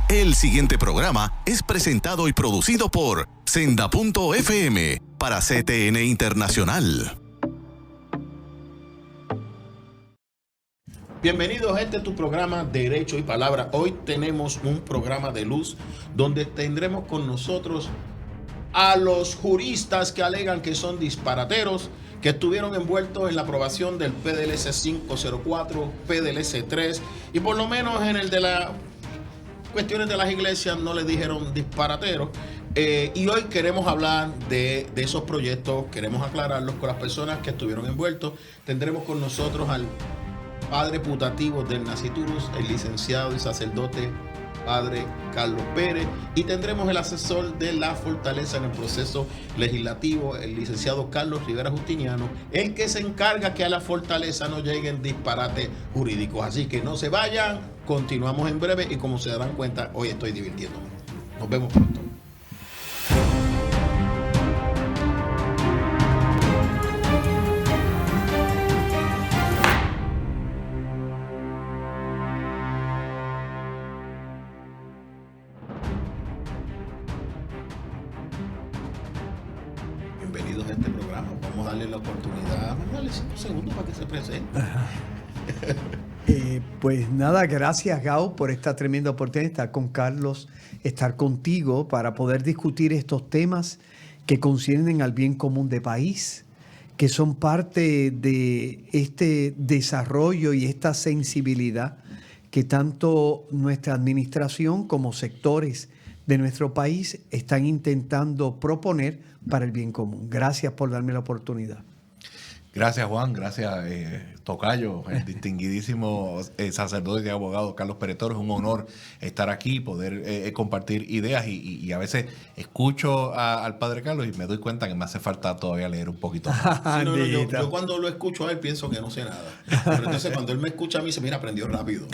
El siguiente programa es presentado y producido por Senda.fm para CTN Internacional. Bienvenidos a tu programa Derecho y Palabra. Hoy tenemos un programa de luz donde tendremos con nosotros a los juristas que alegan que son disparateros, que estuvieron envueltos en la aprobación del PDLC 504, PDLC 3 y por lo menos en el de las cuestiones de las iglesias no le dijeron disparateros. Y hoy queremos hablar de esos proyectos, queremos aclararlos con las personas que estuvieron envueltos. Tendremos con nosotros al padre putativo del Nasciturus, el licenciado y sacerdote padre Carlos Pérez, y tendremos el asesor de la fortaleza en el proceso legislativo, el licenciado Carlos Rivera Justiniano, el que se encarga que a la fortaleza no lleguen disparates jurídicos. Así que no se vayan, continuamos en breve y como se darán cuenta, hoy estoy divirtiéndome. Nos vemos pronto. Bienvenidos a este programa. Vamos a darle la oportunidad. Vamos a darle 5 segundos para que se presente. Pues nada, gracias Gao por esta tremenda oportunidad de estar con Carlos, estar contigo para poder discutir estos temas que conciernen al bien común de país, que son parte de este desarrollo y esta sensibilidad que tanto nuestra administración como sectores de nuestro país están intentando proponer para el bien común. Gracias por darme la oportunidad. Gracias, Juan. Gracias, tocayo, el distinguidísimo sacerdote y abogado Carlos Pérez Toro. Es un honor estar aquí, poder compartir ideas y a veces escucho al padre Carlos y me doy cuenta que me hace falta todavía leer un poquito más. Sí, no, yo cuando lo escucho a él pienso que no sé nada. Pero entonces cuando él me escucha a mí, dice, mira, aprendió rápido.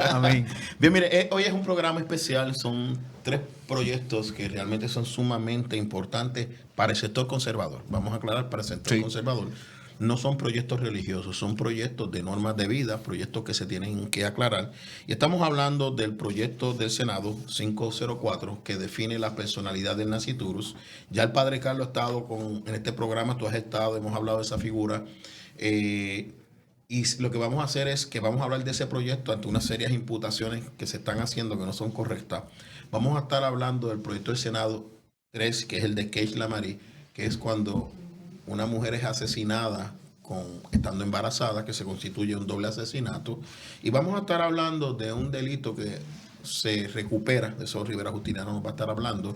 Amén. Bien, mire, hoy es un programa especial. Son 3 proyectos que realmente son sumamente importantes para el sector conservador. Vamos a aclarar, para el sector conservador. No son proyectos religiosos, son proyectos de normas de vida, proyectos que se tienen que aclarar. Y estamos hablando del proyecto del Senado 504 que define la personalidad del Nasciturus. Ya el padre Carlos ha estado en este programa, tú has estado, hemos hablado de esa figura. Y lo que vamos a hacer es que vamos a hablar de ese proyecto ante unas serias imputaciones que se están haciendo que no son correctas. Vamos a estar hablando del proyecto del Senado 3, que es el de Keishla Marie, que es cuando una mujer es asesinada estando embarazada, que se constituye un doble asesinato. Y vamos a estar hablando de un delito que se recupera, de eso Rivera Justiniano nos va a estar hablando,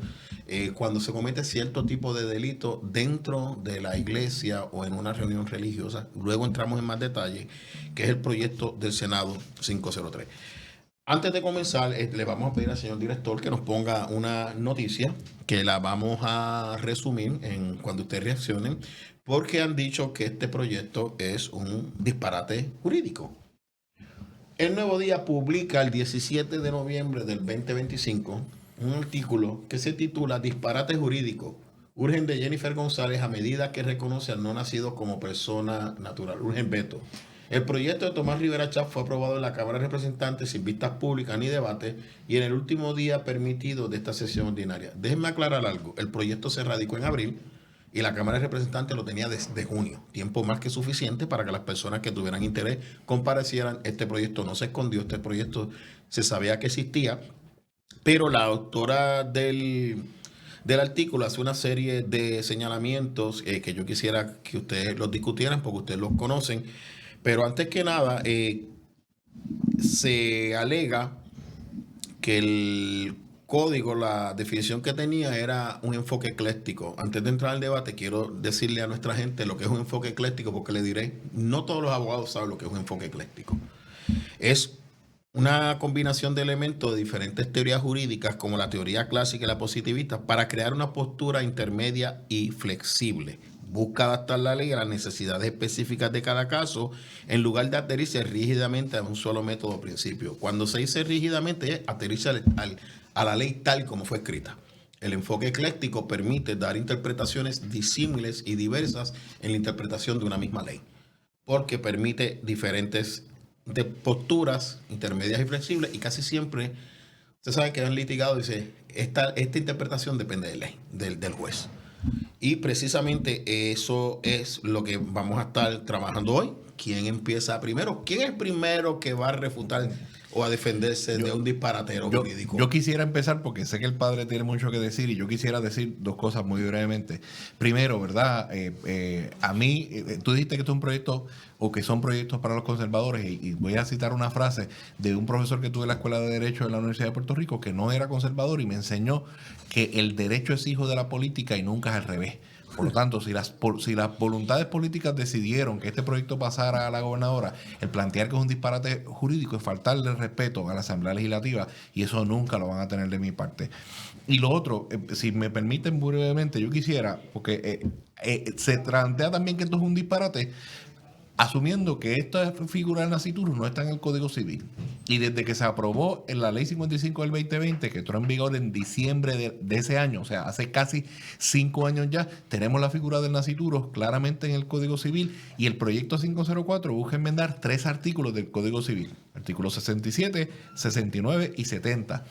cuando se comete cierto tipo de delito dentro de la iglesia o en una reunión religiosa. Luego entramos en más detalle, que es el proyecto del Senado 503. Antes de comenzar, le vamos a pedir al señor director que nos ponga una noticia que la vamos a resumir cuando ustedes reaccionen, porque han dicho que este proyecto es un disparate jurídico. El Nuevo Día publica el 17 de noviembre del 2025 un artículo que se titula Disparate jurídico. Urgen de Jennifer González a medida que reconoce al no nacido como persona natural. Urgen veto. El proyecto de Tomás Rivera Chatz fue aprobado en la Cámara de Representantes sin vistas públicas ni debate y en el último día permitido de esta sesión ordinaria. Déjenme aclarar algo. El proyecto se radicó en abril y la Cámara de Representantes lo tenía desde junio. Tiempo más que suficiente para que las personas que tuvieran interés comparecieran. Este proyecto no se escondió, este proyecto se sabía que existía, pero la autora del artículo hace una serie de señalamientos que yo quisiera que ustedes los discutieran porque ustedes los conocen. Pero antes que nada, se alega que el código, la definición que tenía era un enfoque ecléctico. Antes de entrar al debate, quiero decirle a nuestra gente lo que es un enfoque ecléctico, porque le diré, no todos los abogados saben lo que es un enfoque ecléctico. Es una combinación de elementos de diferentes teorías jurídicas, como la teoría clásica y la positivista, para crear una postura intermedia y flexible. Busca adaptar la ley a las necesidades específicas de cada caso, en lugar de adherirse rígidamente a un solo método o principio. Cuando se dice rígidamente, es adherirse a la ley tal como fue escrita. El enfoque ecléctico permite dar interpretaciones disímiles y diversas en la interpretación de una misma ley, porque permite diferentes de posturas intermedias y flexibles, y casi siempre, usted sabe que han litigado, dice, esta interpretación depende de ley, del juez. Y precisamente eso es lo que vamos a estar trabajando hoy. ¿Quién empieza primero? ¿Quién es el primero que va a refutar o a defenderse de un disparatero jurídico? Yo quisiera empezar porque sé que el padre tiene mucho que decir y yo quisiera decir dos cosas muy brevemente. Primero, ¿verdad? A mí, tú dijiste que esto es un proyecto o que son proyectos para los conservadores y voy a citar una frase de un profesor que tuve en la Escuela de Derecho de la Universidad de Puerto Rico que no era conservador y me enseñó que el derecho es hijo de la política y nunca es al revés. Por lo tanto, si las voluntades políticas decidieron que este proyecto pasara a la gobernadora, el plantear que es un disparate jurídico es faltarle el respeto a la Asamblea Legislativa y eso nunca lo van a tener de mi parte. Y lo otro, si me permiten brevemente, yo quisiera, porque se plantea también que esto es un disparate, asumiendo que esta figura del nasciturus no está en el Código Civil. Y desde que se aprobó en la Ley 55 del 2020, que entró en vigor en diciembre de ese año, o sea, hace casi 5 años ya, tenemos la figura del nasciturus claramente en el Código Civil y el proyecto 504 busca enmendar 3 artículos del Código Civil, artículos 67, 69 y 70.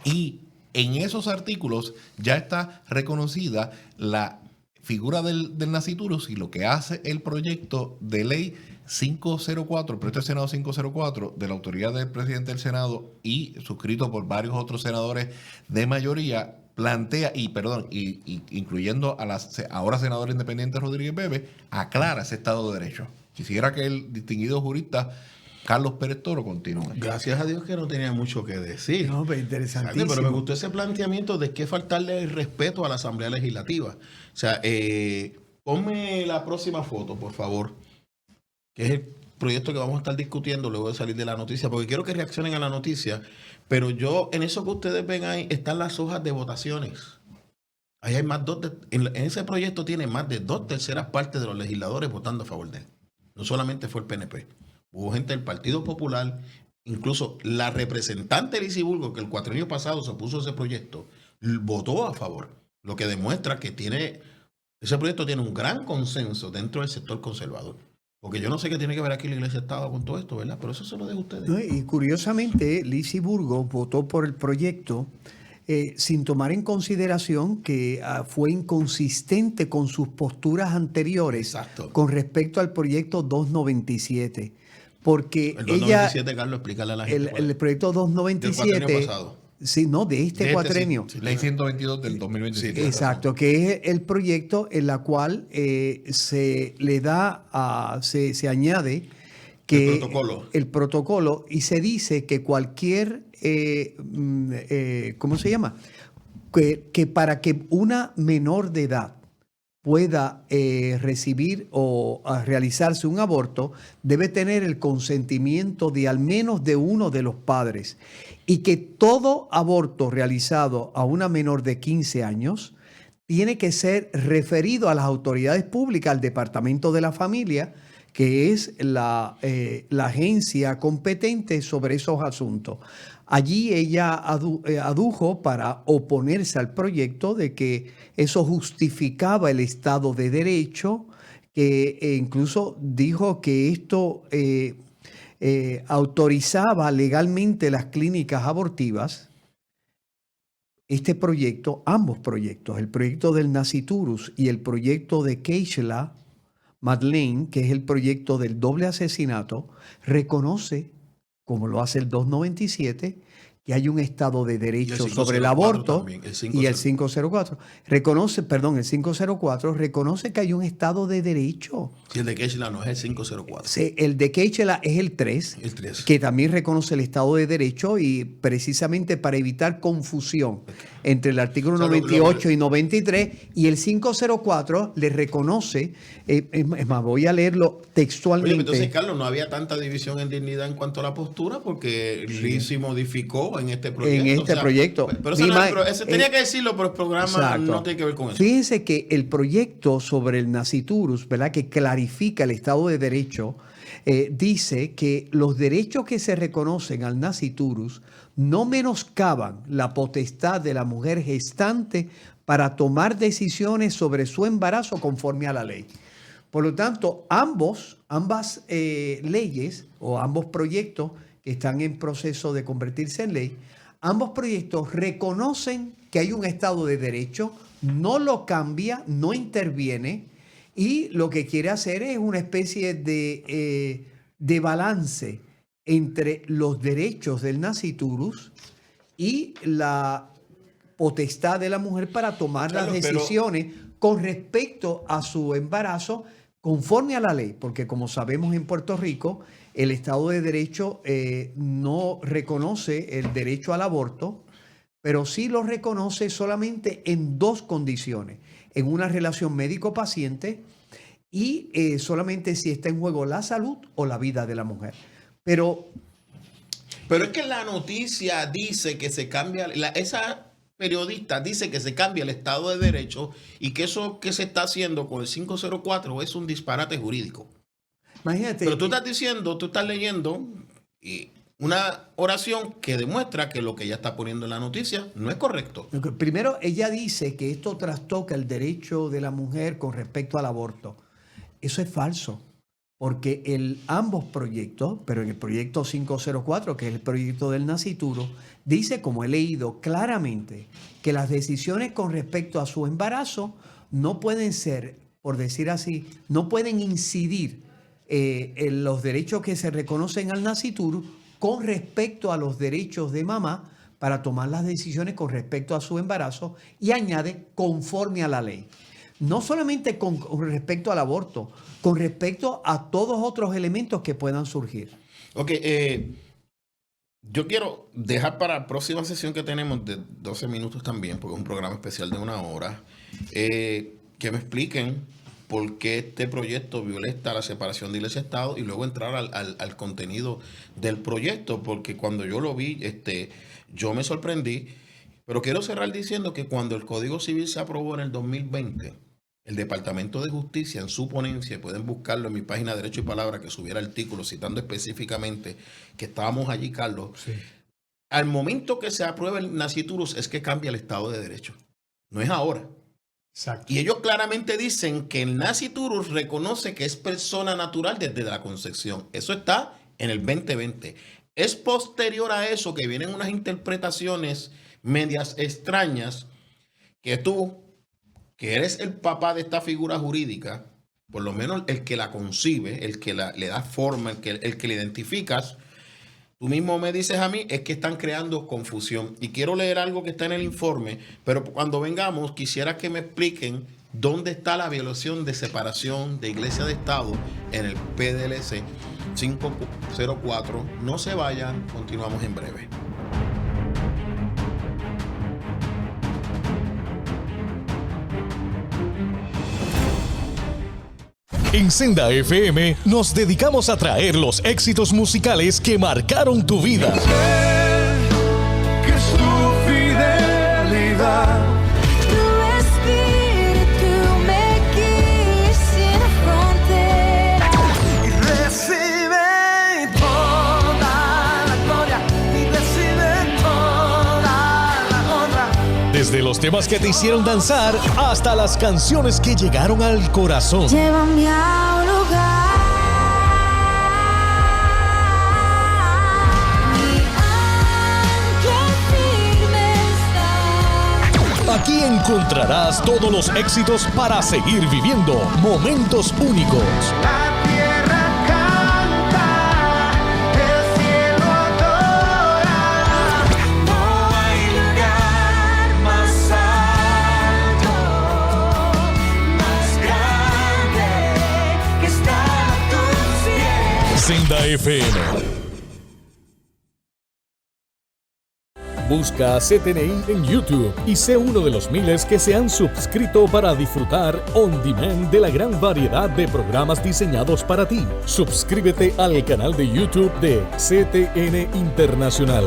Y en esos artículos ya está reconocida la figura del nasciturus y lo que hace el proyecto de ley 504, el proyecto del Senado 504, de la autoridad del presidente del Senado y suscrito por varios otros senadores de mayoría, plantea, incluyendo a la ahora senadora independiente Rodríguez Bebe, aclara ese Estado de Derecho. Quisiera que el distinguido jurista Carlos Pérez Toro continúe. Gracias a Dios que no tenía mucho que decir. No, pero interesantísimo. Pero me gustó ese planteamiento de que faltarle el respeto a la Asamblea Legislativa. O sea, ponme la próxima foto, por favor, que es el proyecto que vamos a estar discutiendo luego de salir de la noticia, porque quiero que reaccionen a la noticia, pero yo, en eso que ustedes ven ahí, están las hojas de votaciones. Ahí hay más en ese proyecto tiene más de 2/3 partes de los legisladores votando a favor de él. No solamente fue el PNP. Hubo gente del Partido Popular, incluso la representante Lizy Burgos, que el cuatrienio pasado se opuso a ese proyecto, votó a favor. Lo que demuestra que ese proyecto tiene un gran consenso dentro del sector conservador. Porque yo no sé qué tiene que ver aquí la Iglesia Estado con todo esto, ¿verdad? Pero eso se lo dejo a ustedes. No, y curiosamente, Lizy Burgos votó por el proyecto sin tomar en consideración que fue inconsistente con sus posturas anteriores. Exacto. Con respecto al proyecto 297. Porque el 297, Carlos, explícale a la gente. El proyecto 297. Del cuatrenio pasado. Sí, no, de este cuatrenio. Sí, Ley 122 del 2025. Exacto, que es el proyecto en la cual se le da, se añade que el protocolo y se dice que cualquier, ¿cómo se llama? Que para que una menor de edad pueda recibir o realizarse un aborto, debe tener el consentimiento de al menos de uno de los padres. Y que todo aborto realizado a una menor de 15 años tiene que ser referido a las autoridades públicas, al Departamento de la Familia, que es la agencia competente sobre esos asuntos. Allí ella adujo para oponerse al proyecto de que eso justificaba el Estado de Derecho, que incluso dijo que esto autorizaba legalmente las clínicas abortivas. Este proyecto, ambos proyectos, el proyecto del nasciturus y el proyecto de Keishla Madeleine, que es el proyecto del doble asesinato, reconoce, como lo hace el 297, que hay un Estado de Derecho sobre el aborto también, y el 504. El 504 reconoce que hay un Estado de Derecho. Si el de Keishla no es el 504. Sí, el de Keishla es el 3, que también reconoce el Estado de Derecho y precisamente para evitar confusión entre el artículo 98 y 93, y el 504 le reconoce, es más, voy a leerlo textualmente. Oye, entonces, Carlos, no había tanta división en dignidad en cuanto a la postura porque Lizy modificó en este proyecto. Proyecto. Pero eso tenía que decirlo, pero el programa no tiene que ver con eso. Fíjense que el proyecto sobre el nasciturus, ¿verdad?, que clarifica el Estado de Derecho, dice que los derechos que se reconocen al nasciturus no menoscaban la potestad de la mujer gestante para tomar decisiones sobre su embarazo conforme a la ley. Por lo tanto, ambos ambas leyes o ambos proyectos que están en proceso de convertirse en ley, ambos proyectos reconocen que hay un Estado de Derecho, no lo cambia, no interviene y lo que quiere hacer es una especie de balance entre los derechos del nasciturus y la potestad de la mujer para tomar las decisiones con respecto a su embarazo conforme a la ley, porque como sabemos en Puerto Rico, el Estado de Derecho no reconoce el derecho al aborto, pero sí lo reconoce solamente en dos condiciones, en una relación médico-paciente y solamente si está en juego la salud o la vida de la mujer. Pero es que la noticia dice que se cambia, esa periodista dice que se cambia el Estado de Derecho y que eso que se está haciendo con el 504 es un disparate jurídico. Imagínate. Pero tú estás leyendo una oración que demuestra que lo que ella está poniendo en la noticia no es correcto. Primero, ella dice que esto trastoca el derecho de la mujer con respecto al aborto. Eso es falso. Porque ambos proyectos, pero en el proyecto 504, que es el proyecto del nascituro, dice, como he leído claramente, que las decisiones con respecto a su embarazo no pueden ser, por decir así, no pueden incidir en los derechos que se reconocen al nascituro con respecto a los derechos de mamá para tomar las decisiones con respecto a su embarazo y añade conforme a la ley. No solamente con respecto al aborto, con respecto a todos otros elementos que puedan surgir. Ok, yo quiero dejar para la próxima sesión que tenemos de 12 minutos también, porque es un programa especial de 1 hora, que me expliquen por qué este proyecto violenta la separación de Iglesia y Estado y luego entrar al contenido del proyecto, porque cuando yo lo vi, yo me sorprendí, pero quiero cerrar diciendo que cuando el Código Civil se aprobó en el 2020, el Departamento de Justicia en su ponencia, pueden buscarlo en mi página Derecho y Palabra, que subiera artículos citando específicamente que estábamos allí, Carlos. Sí. Al momento que se aprueba el nasciturus es que cambia el Estado de Derecho. No es ahora. Exacto. Y ellos claramente dicen que el nasciturus reconoce que es persona natural desde la concepción. Eso está en el 2020. Es posterior a eso que vienen unas interpretaciones medias extrañas que tú, que eres el papá de esta figura jurídica, por lo menos el que la concibe, el que le da forma, el que le identificas, tú mismo me dices a mí, es que están creando confusión. Y quiero leer algo que está en el informe, pero cuando vengamos quisiera que me expliquen dónde está la violación de separación de Iglesia de Estado en el PDLC 504. No se vayan, continuamos en breve. En Senda FM nos dedicamos a traer los éxitos musicales que marcaron tu vida. Que su fidelidad, tu espíritu me guíe sin fronteras y recibe toda la gloria y recibe toda la honra. Desde los temas que te hicieron danzar hasta las canciones que llegaron al corazón. Llévame a un lugar. Mi ancla firme está. Aquí encontrarás todos los éxitos para seguir viviendo momentos únicos. La tierra canta, el cielo adora. No hay lugar más alto, más grande que estar a tus pies. Senda FM. Busca a CTNI en YouTube y sé uno de los miles que se han suscrito para disfrutar on demand de la gran variedad de programas diseñados para ti. Suscríbete al canal de YouTube de CTN Internacional.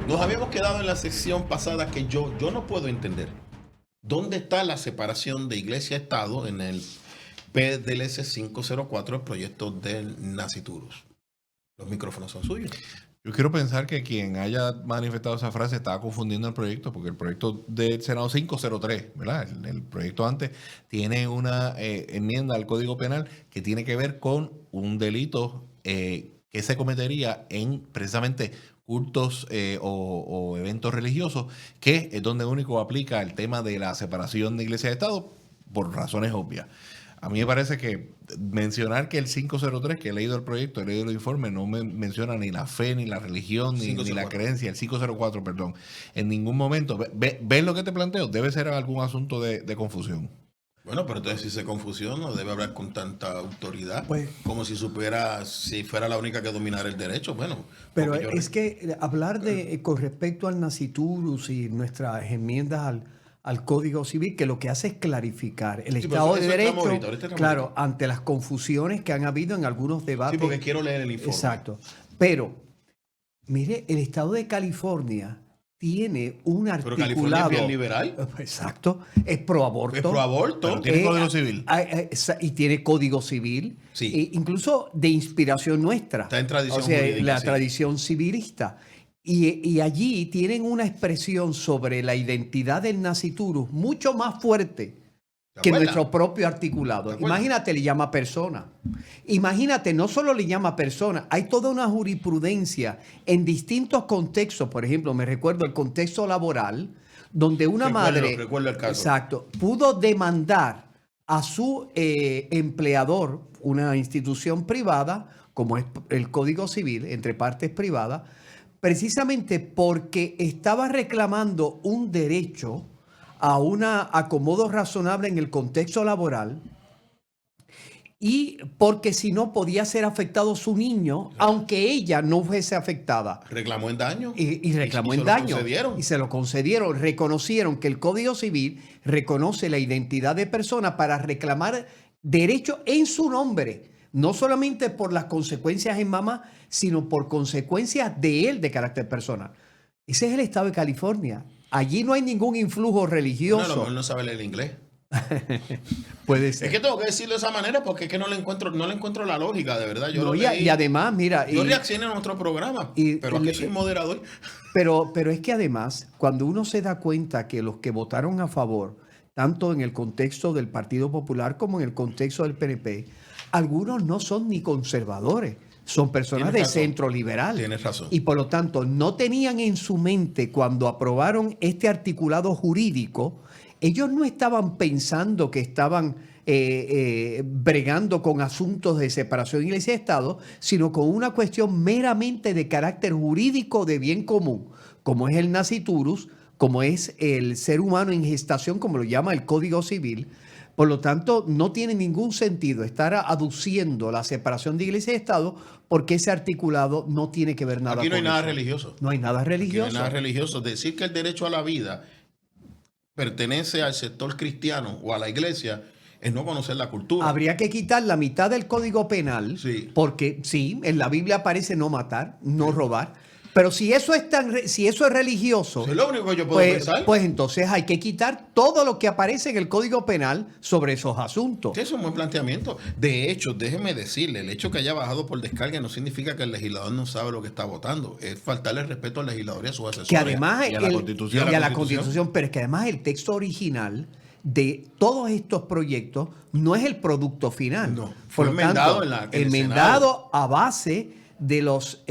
Nos habíamos quedado en la sección pasada que yo no puedo entender. ¿Dónde está la separación de Iglesia-Estado en el PDLC 504, el proyecto del nasciturus? Los micrófonos son suyos. Yo quiero pensar que quien haya manifestado esa frase estaba confundiendo el proyecto, porque el proyecto del Senado 503, ¿verdad? El proyecto antes tiene una enmienda al Código Penal que tiene que ver con un delito que se cometería en precisamente cultos o eventos religiosos, que es donde único aplica el tema de la separación de iglesia y Estado por razones obvias. A mí me parece que mencionar que el 503, que he leído el proyecto, he leído el informe, no menciona ni la fe, ni la religión, ni la creencia, el 504, perdón, en ningún momento. ¿Ves lo que te planteo? Debe ser algún asunto de confusión. Bueno, pero entonces si se confusión no debe hablar con tanta autoridad, Pues, como si fuera la única que dominara el derecho. Bueno, pero porque es que hablar con respecto al Naciturus y nuestras enmiendas al Código Civil, que lo que hace es clarificar el Sí, pero Estado de eso estamos Derecho, ahorita estamos claro, ahorita. ante las confusiones que han habido en algunos debates. Sí, porque quiero leer el informe. Exacto. Pero, mire, el Estado de California tiene un Pero California articulado. es bien liberal. Exacto. Es pro aborto. Es pro aborto. Pero tiene Código Civil. Y tiene Código Civil. Sí. Incluso de inspiración nuestra. Está en tradición O sea, jurídica, la sí. tradición civilista. Y allí tienen una expresión sobre la identidad del Naciturus mucho más fuerte ¿Te que acuerdas? nuestro propio articulado. ¿Te acuerdas? Imagínate, le llama persona. Imagínate, no solo le llama persona, hay toda una jurisprudencia en distintos contextos. Por ejemplo, me recuerdo el contexto laboral, donde una madre Recuerdo el caso. exacto, pudo demandar a su empleador, una institución privada, como es el Código Civil, entre partes privadas, precisamente porque estaba reclamando un derecho a un acomodo razonable en el contexto laboral y porque si no podía ser afectado su niño, aunque ella no fuese afectada. Reclamó en daño. Y reclamó y en se lo daño. concedieron. Y se lo concedieron. Reconocieron que el Código Civil reconoce la identidad de persona para reclamar derecho en su nombre. No solamente por las consecuencias en mamá, sino por consecuencias de él de carácter personal. Ese es el estado de California. Allí no hay ningún influjo No, a lo religioso. mejor no sabe leer inglés. Puede ser. Es que tengo que decirlo de esa manera porque es que no le encuentro la lógica, de verdad. Yo No, lo y leí. además, mira. Yo y- reaccioné a nuestro programa, y- pero aquí soy moderador. Pero es que además, cuando uno se da cuenta que los que votaron a favor, tanto en el contexto del Partido Popular como en el contexto del PNP, algunos no son ni conservadores, son personas Tienes de razón. centro liberal. Tienes razón. Y por lo tanto, no tenían en su mente cuando aprobaron este articulado jurídico, ellos no estaban pensando que estaban bregando con asuntos de separación de iglesia y Estado, sino con una cuestión meramente de carácter jurídico de bien común, como es el Naciturus, como es el ser humano en gestación, como lo llama el Código Civil. Por lo tanto, no tiene ningún sentido estar aduciendo la separación de iglesia y Estado porque ese articulado no tiene que ver nada Aquí no hay con nada eso. religioso. No hay nada Aquí no religioso. hay nada religioso. Decir que el derecho a la vida pertenece al sector cristiano o a la iglesia es no conocer la cultura. Habría que quitar la mitad del Código Penal, Sí. porque sí, en la Biblia aparece no matar, no robar. Pero si eso es si eso es religioso, Eso es lo único que yo puedo pues, pensar. pues entonces hay que quitar todo lo que aparece en el Código Penal sobre esos asuntos. Ese es un buen planteamiento. De hecho, déjeme decirle, el hecho que haya bajado por descarga no significa que el legislador no sabe lo que está votando. Es faltarle respeto al legislador y a sus asesores. Que además Y a la Constitución. y a la Constitución, pero es que además el texto original de todos estos proyectos no es el producto final. No, fue Por lo enmendado tanto, en el enmendado a base de los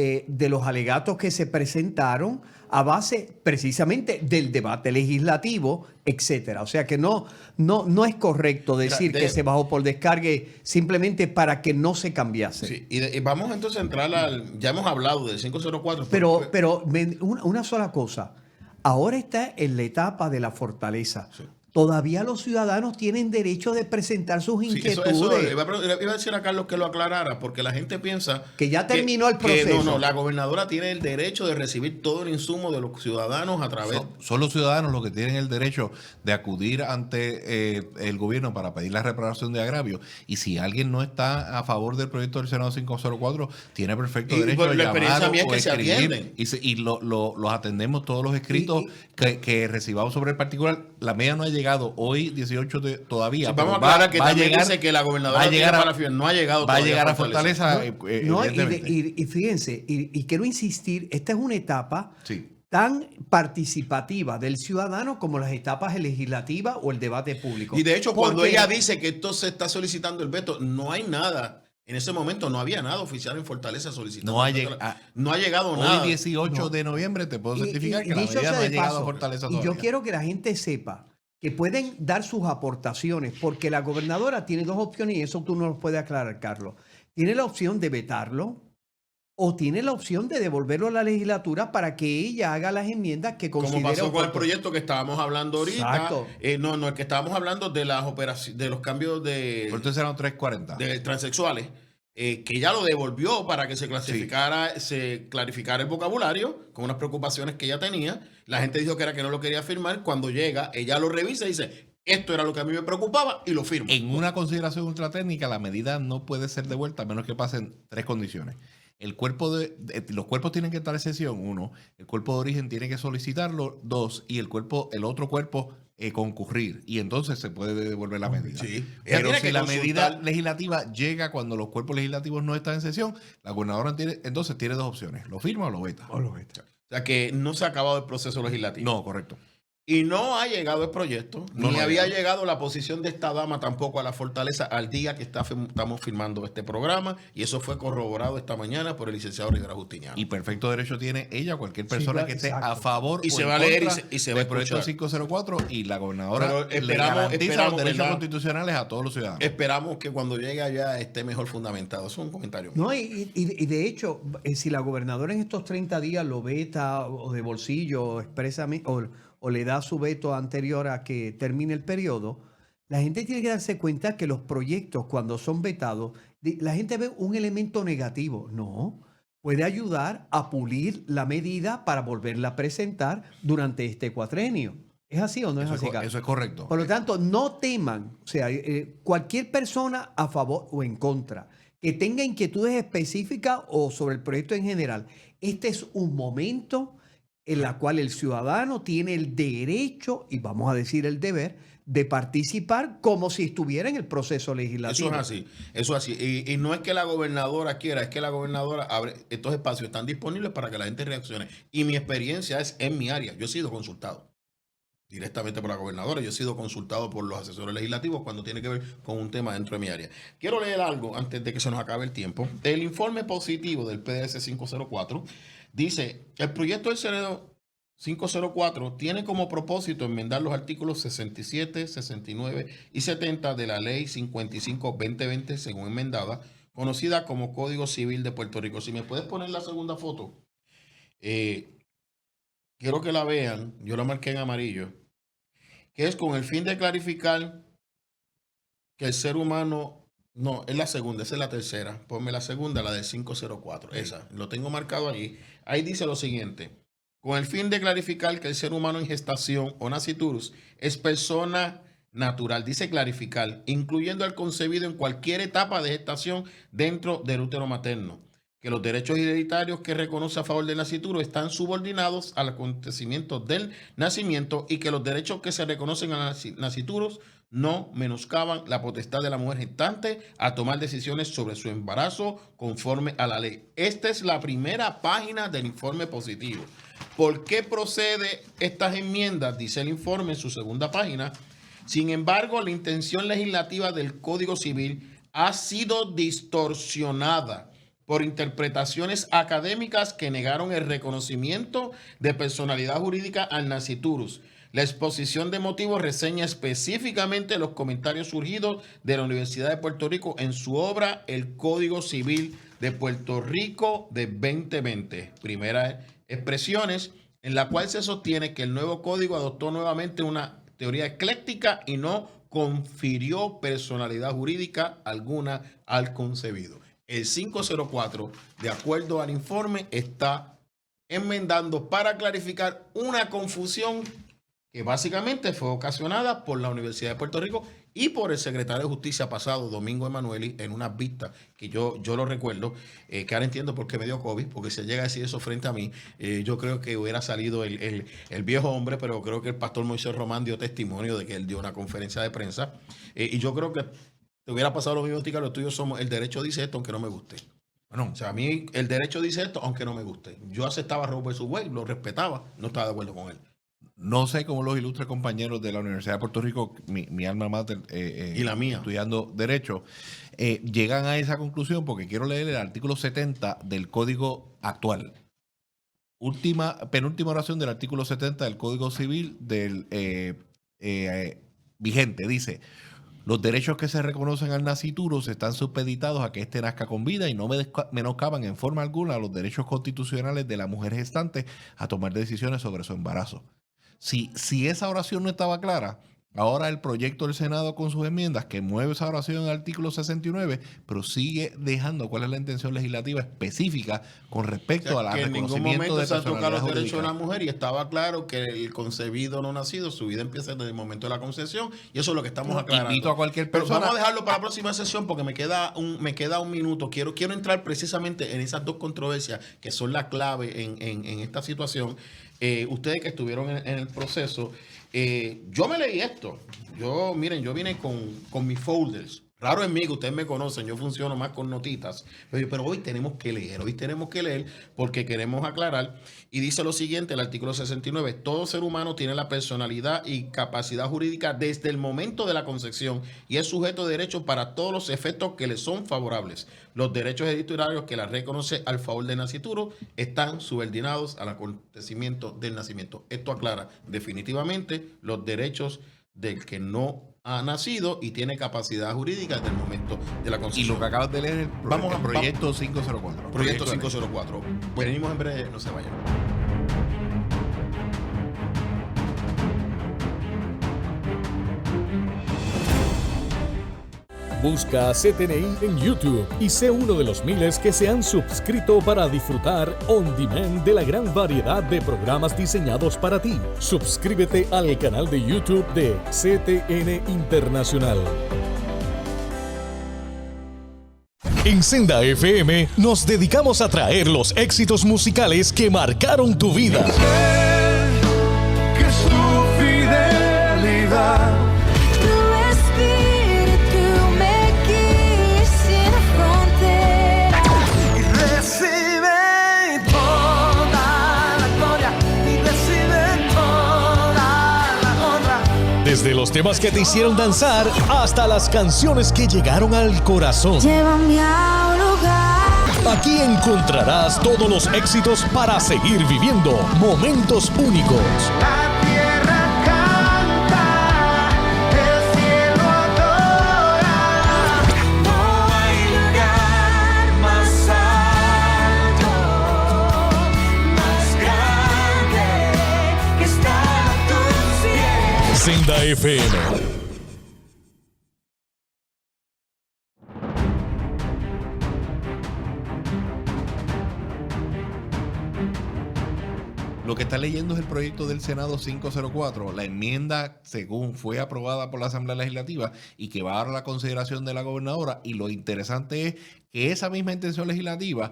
alegatos que se presentaron, a base precisamente del debate legislativo, etcétera. O sea que no es correcto decir Mira, que se bajó por descargue simplemente para que no se cambiase. Sí, y vamos entonces a entrar al... Ya hemos hablado del 504. Pero una sola cosa. Ahora está en la etapa de la fortaleza. Sí. Todavía los ciudadanos tienen derecho de presentar sus Sí, inquietudes. eso iba a decir a Carlos que lo aclarara, porque la gente piensa Que ya terminó el que proceso. no, la gobernadora tiene el derecho de recibir todo el insumo de los ciudadanos a través... Son los ciudadanos los que tienen el derecho de acudir ante el gobierno para pedir la reparación de agravio. Y si alguien no está a favor del proyecto del Senado 504, tiene perfecto Y derecho por de la experiencia llamar mía es o que se escribir. atienden. Y los atendemos todos los escritos que recibamos sobre el particular. La media no ha llegado llegado hoy 18 todavía. Sí, pero vamos a aclarar que va a también llegar, dice que la gobernadora va a llegar a, para firmar, no ha llegado va a todavía llegar a Fortaleza. No, Evidentemente. y fíjense, y quiero insistir, esta es una etapa Sí. tan participativa del ciudadano como las etapas legislativas o el debate público. Y de hecho, cuando Porque- ella dice que esto se está solicitando el veto, no hay nada. En ese momento no había nada oficial en Fortaleza solicitando. No ha el veto. llegado- No ha llegado Hoy nada. 18 No. de noviembre te puedo Y- certificar y que la dicho medida sea no ha de llegado paso, a Fortaleza y todavía. yo quiero que la gente sepa que pueden dar sus aportaciones, porque la gobernadora tiene dos opciones y eso tú nos lo puedes aclarar, Carlos. Tiene la opción de vetarlo o tiene la opción de devolverlo a la legislatura para que ella haga las enmiendas que Como considere pasó con el oportunas. proyecto que estábamos hablando ahorita. Exacto. No, el que estábamos hablando de las operaciones, de los cambios de Entonces eran 340. transexuales, que ya lo devolvió para que se clasificara, se clarificara el vocabulario con unas preocupaciones que ella tenía. La gente dijo que era que no lo quería firmar. Cuando llega, ella lo revisa y dice, esto era lo que a mí me preocupaba y lo firma. En una consideración ultratécnica, la medida no puede ser devuelta a menos que pasen 3 condiciones. Los cuerpos tienen que estar en sesión, 1. El cuerpo de origen tiene que solicitarlo, 2. Y el otro cuerpo concurrir. Y entonces se puede devolver la medida. Sí. Ella Pero tiene si que la consultar. medida legislativa llega cuando los cuerpos legislativos no están en sesión, la gobernadora entonces tiene 2 opciones. ¿Lo firma o lo veta? O sea que no se ha acabado el proceso legislativo. No, correcto. Y no ha llegado el proyecto, No, ni no ha había llegado. llegado la posición de esta dama tampoco a la Fortaleza al día que estamos firmando este programa. Y eso fue corroborado esta mañana por el licenciado Rivera Justiniano. Y perfecto derecho tiene ella, cualquier persona claro, que esté exacto. a favor Y o se en va a leer y contra se va a del proyecto escuchar. 504 y la gobernadora Pero le esperamos, garantiza los derechos ¿verdad? constitucionales a todos los ciudadanos. Esperamos que cuando llegue allá esté mejor fundamentado. Eso es un comentario. No, y de hecho, si la gobernadora en estos 30 días lo veta o de bolsillo o expresamente o le da su veto anterior a que termine el periodo, la gente tiene que darse cuenta que los proyectos cuando son vetados, la gente ve un elemento negativo. No, puede ayudar a pulir la medida para volverla a presentar durante este cuatrenio. ¿Es así o no es así, Carlos? Eso es correcto. Por lo tanto, no teman, o sea, cualquier persona a favor o en contra, que tenga inquietudes específicas o sobre el proyecto en general, este es un momento en la cual el ciudadano tiene el derecho, y vamos a decir el deber, de participar como si estuviera en el proceso legislativo. Eso es así. Y no es que la gobernadora quiera, es que la gobernadora abre, estos espacios están disponibles para que la gente reaccione. Y mi experiencia es en mi área. Yo he sido consultado directamente por la gobernadora, yo he sido consultado por los asesores legislativos cuando tiene que ver con un tema dentro de mi área. Quiero leer algo antes de que se nos acabe el tiempo. El informe positivo del PDS 504 dice, el proyecto del Senado 504 tiene como propósito enmendar los artículos 67, 69 y 70 de la Ley 55-2020, según enmendada, conocida como Código Civil de Puerto Rico. Si me puedes poner la segunda foto. Quiero que la vean, yo la marqué en amarillo, que es con el fin de clarificar que el ser humano, no, es la segunda, esa es la tercera, ponme la segunda, la del 504, esa, lo tengo marcado allí. Ahí dice lo siguiente, con el fin de clarificar que el ser humano en gestación o naciturus es persona natural, dice clarificar, incluyendo al concebido en cualquier etapa de gestación dentro del útero materno, que los derechos hereditarios que reconoce a favor del nacituro están subordinados al acontecimiento del nacimiento y que los derechos que se reconocen a nacituros no menoscaban la potestad de la mujer gestante a tomar decisiones sobre su embarazo conforme a la ley. Esta es la primera página del informe positivo. ¿Por qué procede estas enmiendas? Dice el informe en su segunda página. Sin embargo, la intención legislativa del Código Civil ha sido distorsionada por interpretaciones académicas que negaron el reconocimiento de personalidad jurídica al naciturus. La exposición de motivos reseña específicamente los comentarios surgidos de la Universidad de Puerto Rico en su obra El Código Civil de Puerto Rico de 2020. Primeras expresiones en la cual se sostiene que el nuevo código adoptó nuevamente una teoría ecléctica y no confirió personalidad jurídica alguna al concebido. El 504, de acuerdo al informe, está enmendando para clarificar una confusión que básicamente fue ocasionada por la Universidad de Puerto Rico, y por el secretario de Justicia pasado, Domingo Emanueli, en unas vistas que yo lo recuerdo, que ahora entiendo por qué me dio COVID, porque si llega a decir eso frente a mí, yo creo que hubiera salido el viejo hombre, pero creo que el pastor Moisés Román dio testimonio de que él dio una conferencia de prensa, y yo creo que te hubiera pasado lo mismo, Tica, los tuyos somos, el derecho dice esto aunque no me guste. Bueno, O sea, a mí el derecho dice esto aunque no me guste. Yo aceptaba a Roe vs. Wade, lo respetaba, no estaba de acuerdo con él. no sé cómo los ilustres compañeros de la Universidad de Puerto Rico, mi alma mater, Y la mía. estudiando Derecho, llegan a esa conclusión porque quiero leer el artículo 70 del Código actual. Penúltima oración del artículo 70 del Código Civil del vigente. Dice: los derechos que se reconocen al nacituro se están supeditados a que éste nazca con vida y no menoscaban en forma alguna los derechos constitucionales de la mujer gestante a tomar decisiones sobre su embarazo. Si esa oración no estaba clara, ahora el proyecto del Senado con sus enmiendas que mueve esa oración en el artículo 69, pero sigue dejando cuál es la intención legislativa específica con respecto O sea, al que en ningún reconocimiento momento de se han tocado personalidad los derechos de jurídica. una mujer y estaba claro que el concebido no nacido, su vida empieza desde el momento de la concepción y eso es lo que estamos aclarando. Invito a cualquier Pero persona. vamos a dejarlo para la próxima sesión porque me queda un minuto. Quiero entrar precisamente en esas dos controversias que son la clave en esta situación. Ustedes que estuvieron en el proceso, yo me leí esto. Miren, yo vine con mis folders. Raro en mí, que ustedes me conocen, yo funciono más con notitas. Pero hoy tenemos que leer porque queremos aclarar. Y dice lo siguiente, el artículo 69, todo ser humano tiene la personalidad y capacidad jurídica desde el momento de la concepción y es sujeto de derecho para todos los efectos que le son favorables. Los derechos hereditarios que la reconoce al favor del nacituro están subordinados al acontecimiento del nacimiento. Esto aclara definitivamente los derechos del que no ha nacido y tiene capacidad jurídica desde el momento de la Y concepción. lo que acabas de leer es el proyecto 504. Proyecto de ley. 504. Venimos en breve, no se vayan. Busca CTNI en YouTube y sé uno de los miles que se han suscrito para disfrutar on demand de la gran variedad de programas diseñados para ti. Suscríbete al canal de YouTube de CTN Internacional. En Senda FM nos dedicamos a traer los éxitos musicales que marcaron tu vida. Que su fidelidad, tu espíritu me guíe sin fronteras y recibe toda la gloria y recibe toda la honra. Desde los temas que te hicieron danzar hasta las canciones que llegaron al corazón. Llévame a un lugar. Aquí encontrarás todos los éxitos para seguir viviendo momentos únicos. La tierra canta, el cielo adora. No hay lugar más alto, más grande que estar a tus pies. Senda FM. Lo que está leyendo es el proyecto del Senado 504, la enmienda según fue aprobada por la Asamblea Legislativa y que va a dar a la consideración de la gobernadora. Y lo interesante es que esa misma intención legislativa,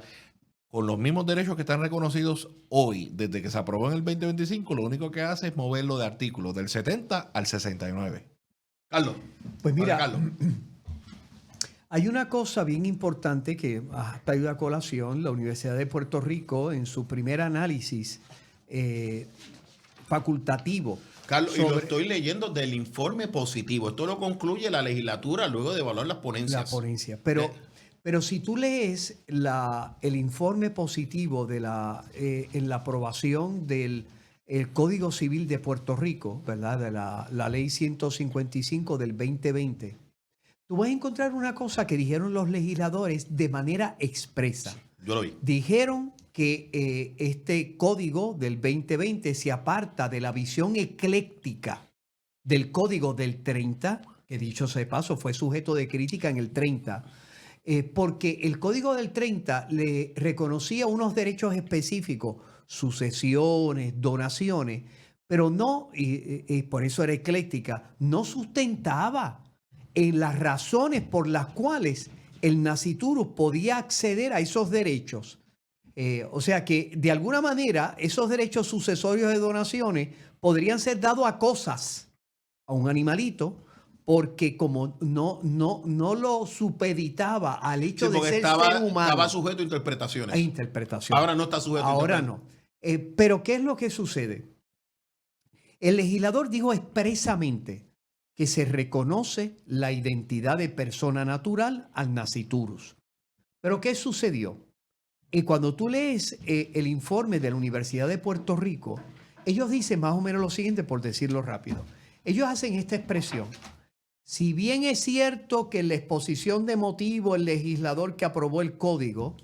con los mismos derechos que están reconocidos hoy, desde que se aprobó en el 2025, lo único que hace es moverlo de artículos del 70 al 69. Carlos. Pues mira, Carlos. hay una cosa bien importante que ha traído a colación la Universidad de Puerto Rico en su primer análisis facultativo. Carlos, y lo estoy leyendo del informe positivo. Esto lo concluye la legislatura luego de evaluar las ponencias. La ponencia. Pero si tú lees el informe positivo de en la aprobación del el Código Civil de Puerto Rico, ¿verdad? De la Ley 155 del 2020, tú vas a encontrar una cosa que dijeron los legisladores de manera expresa. Yo lo vi. Dijeron que este código del 2020 se aparta de la visión ecléctica del código del 30, que dicho sea de paso fue sujeto de crítica en el 30, porque el código del 30 le reconocía unos derechos específicos, sucesiones, donaciones, pero no, y por eso era ecléctica, no sustentaba en las razones por las cuales el nasciturus podía acceder a esos derechos. O sea que de alguna manera esos derechos sucesorios de donaciones podrían ser dados a cosas, a un animalito, porque como no lo supeditaba al hecho Sí, de porque ser ser humano. estaba sujeto a interpretaciones. A interpretación. Ahora no está sujeto a Ahora interpretaciones. no. Pero ¿qué es lo que sucede? El legislador dijo expresamente que se reconoce la identidad de persona natural al nasciturus. ¿Pero qué sucedió? Y cuando tú lees el informe de la Universidad de Puerto Rico, ellos dicen más o menos lo siguiente, por decirlo rápido. Ellos hacen esta expresión. Si bien es cierto que en la exposición de motivo el legislador que aprobó el código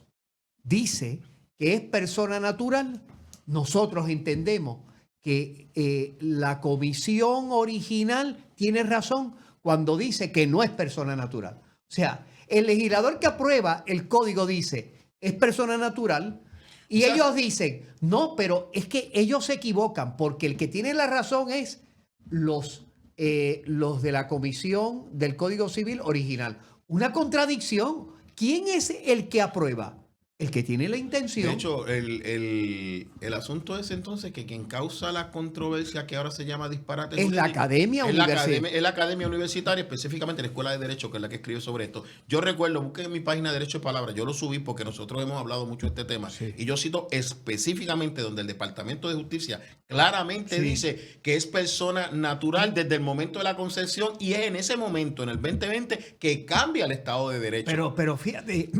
dice que es persona natural, nosotros entendemos que la comisión original tiene razón cuando dice que no es persona natural. O sea, el legislador que aprueba el código dice es persona natural y ellos dicen no, pero es que ellos se equivocan porque el que tiene la razón es los de la comisión del Código Civil original. Una contradicción. ¿Quién es el que aprueba? El que tiene la intención. De hecho, el asunto es entonces que quien causa la controversia que ahora se llama disparate Es la jurídico, academia universitaria. es la academia universitaria, específicamente la Escuela de Derecho, que es la que escribe sobre esto. Yo recuerdo, busqué en mi página de Derecho de Palabra, yo lo subí porque nosotros hemos hablado mucho de este tema. Sí. Y yo cito específicamente donde el Departamento de Justicia claramente Sí. dice que es persona natural desde el momento de la concepción y es en ese momento, en el 2020, que cambia el Estado de Derecho. Pero fíjate,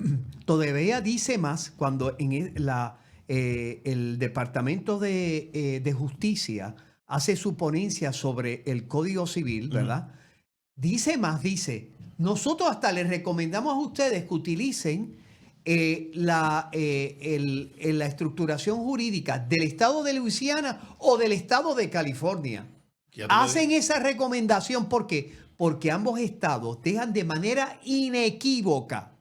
todavía dice más cuando en el Departamento de Justicia hace su ponencia sobre el Código Civil, ¿verdad? Dice más, dice, nosotros hasta les recomendamos a ustedes que utilicen la estructuración jurídica del Estado de Luisiana o del Estado de California. Ya te lo Hacen esa recomendación, ¿por qué? Porque ambos estados dejan de manera inequívoca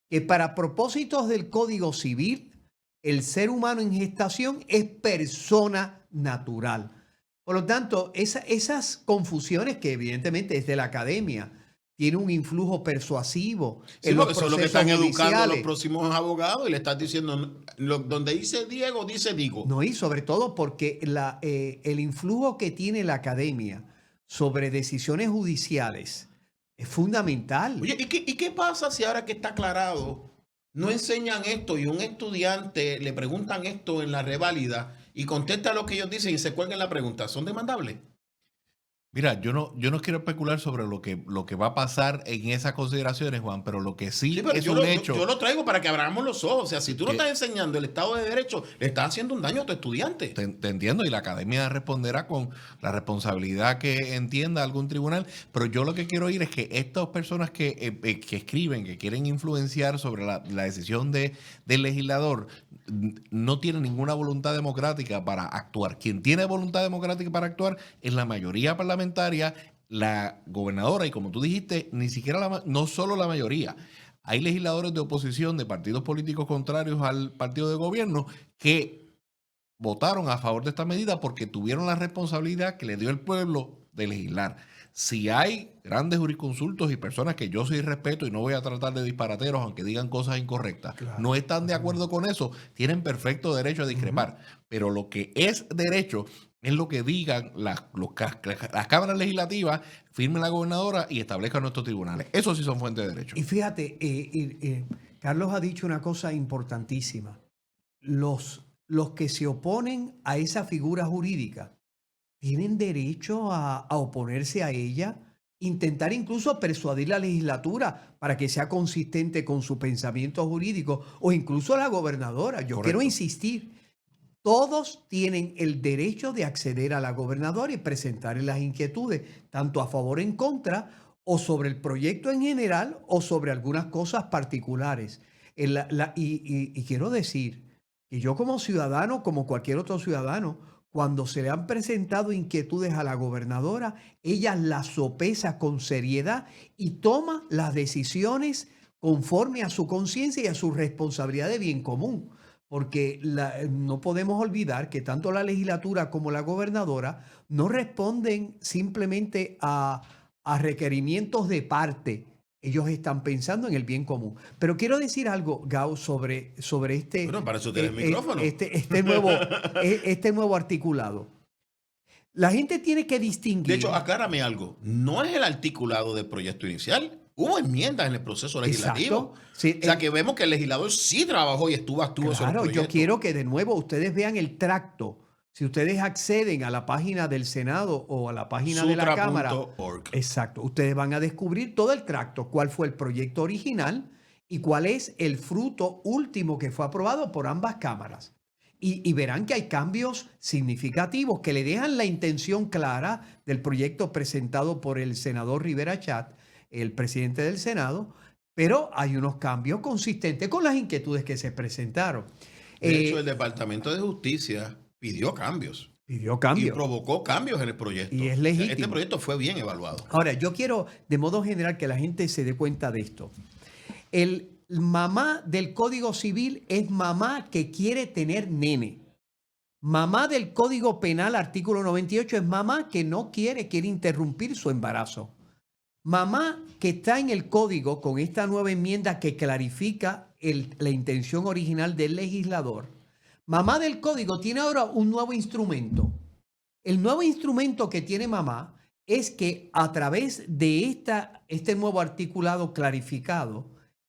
que para propósitos del Código Civil, el ser humano en gestación es persona natural. Por lo tanto, esas confusiones que evidentemente es de la academia, tiene un influjo persuasivo Sí, en los porque eso es lo que procesos están educando a los judiciales. próximos abogados y le estás diciendo, donde dice Diego, dice Digo. No, y sobre todo porque el influjo que tiene la academia sobre decisiones judiciales es fundamental. Oye, ¿y qué pasa si ahora que está aclarado no enseñan esto y un estudiante le preguntan esto en la reválida y contesta lo que ellos dicen y se cuelgan la pregunta? ¿Son demandables? Mira, yo no quiero especular sobre lo que va a pasar en esas consideraciones, Juan, pero lo que sí, Sí, pero es yo un lo, hecho. yo lo traigo para que abramos los ojos. O sea, si tú no Que- estás enseñando el Estado de Derecho, le estás haciendo un daño a tu estudiante. Te entiendo y la academia responderá con la responsabilidad que entienda algún tribunal, pero yo lo que quiero oír es que estas personas que escriben, que quieren influenciar sobre la decisión del legislador, no tienen ninguna voluntad democrática para actuar. Quien tiene voluntad democrática para actuar es la mayoría parlamentaria, la gobernadora, y como tú dijiste, ni siquiera no solo la mayoría. Hay legisladores de oposición de partidos políticos contrarios al partido de gobierno que votaron a favor de esta medida porque tuvieron la responsabilidad que le dio el pueblo de legislar. Si hay grandes jurisconsultos y personas que yo sí respeto y no voy a tratar de disparateros aunque digan cosas incorrectas, no están de acuerdo con eso, tienen perfecto derecho a discrepar. Pero lo que es derecho es lo que digan las cámaras legislativas, firme la gobernadora y establezcan nuestros tribunales. Eso sí son fuentes de derecho. Y fíjate, Carlos ha dicho una cosa importantísima. Los que se oponen a esa figura jurídica tienen derecho a oponerse a ella, intentar incluso persuadir la legislatura para que sea consistente con su pensamiento jurídico o incluso a la gobernadora. Yo Correcto. quiero insistir, todos tienen el derecho de acceder a la gobernadora y presentarle las inquietudes, tanto a favor o en contra, o sobre el proyecto en general o sobre algunas cosas particulares. Y quiero decir que yo como ciudadano, como cualquier otro ciudadano, cuando se le han presentado inquietudes a la gobernadora, ella las sopesa con seriedad y toma las decisiones conforme a su conciencia y a su responsabilidad de bien común. Porque no podemos olvidar que tanto la legislatura como la gobernadora no responden simplemente a a requerimientos de parte. Ellos están pensando en el bien común. Pero quiero decir algo, Gao, sobre este, Bueno, para eso tienes el micrófono. este nuevo articulado. La gente tiene que distinguir. De hecho, aclárame algo. No es el articulado del proyecto inicial. Hubo enmiendas en el proceso legislativo. Exacto. Sí, o sea, que vemos que el legislador sí trabajó y estuvo sobre el claro, proyecto. yo quiero que de nuevo ustedes vean el tracto. Si ustedes acceden a la página del Senado o a la página de la Cámara, Sutra.org. exacto, ustedes van a descubrir todo el tracto, cuál fue el proyecto original y cuál es el fruto último que fue aprobado por ambas cámaras. Y verán que hay cambios significativos que le dejan la intención clara del proyecto presentado por el senador Rivera Chat, el presidente del Senado, pero hay unos cambios consistentes con las inquietudes que se presentaron. De hecho, el Departamento de Justicia pidió cambios. Pidió Y cambios. provocó cambios en el proyecto. Y es O sea, legítimo. este proyecto fue bien evaluado. Ahora, yo quiero, de modo general, que la gente se dé cuenta de esto. El mamá del Código Civil es mamá que quiere tener nene. Mamá del Código Penal, artículo 98, es mamá que no quiere interrumpir su embarazo. Mamá que está en el código con esta nueva enmienda que clarifica la intención original del legislador. Mamá del código tiene ahora un nuevo instrumento. El nuevo instrumento que tiene mamá es que a través de este nuevo articulado clarificado,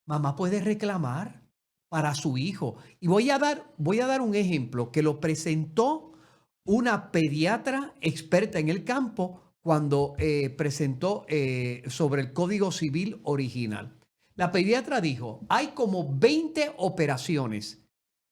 mamá puede reclamar para su hijo. Y voy a dar un ejemplo que lo presentó una pediatra experta en el campo cuando presentó sobre el Código Civil original. La pediatra dijo, hay como 20 operaciones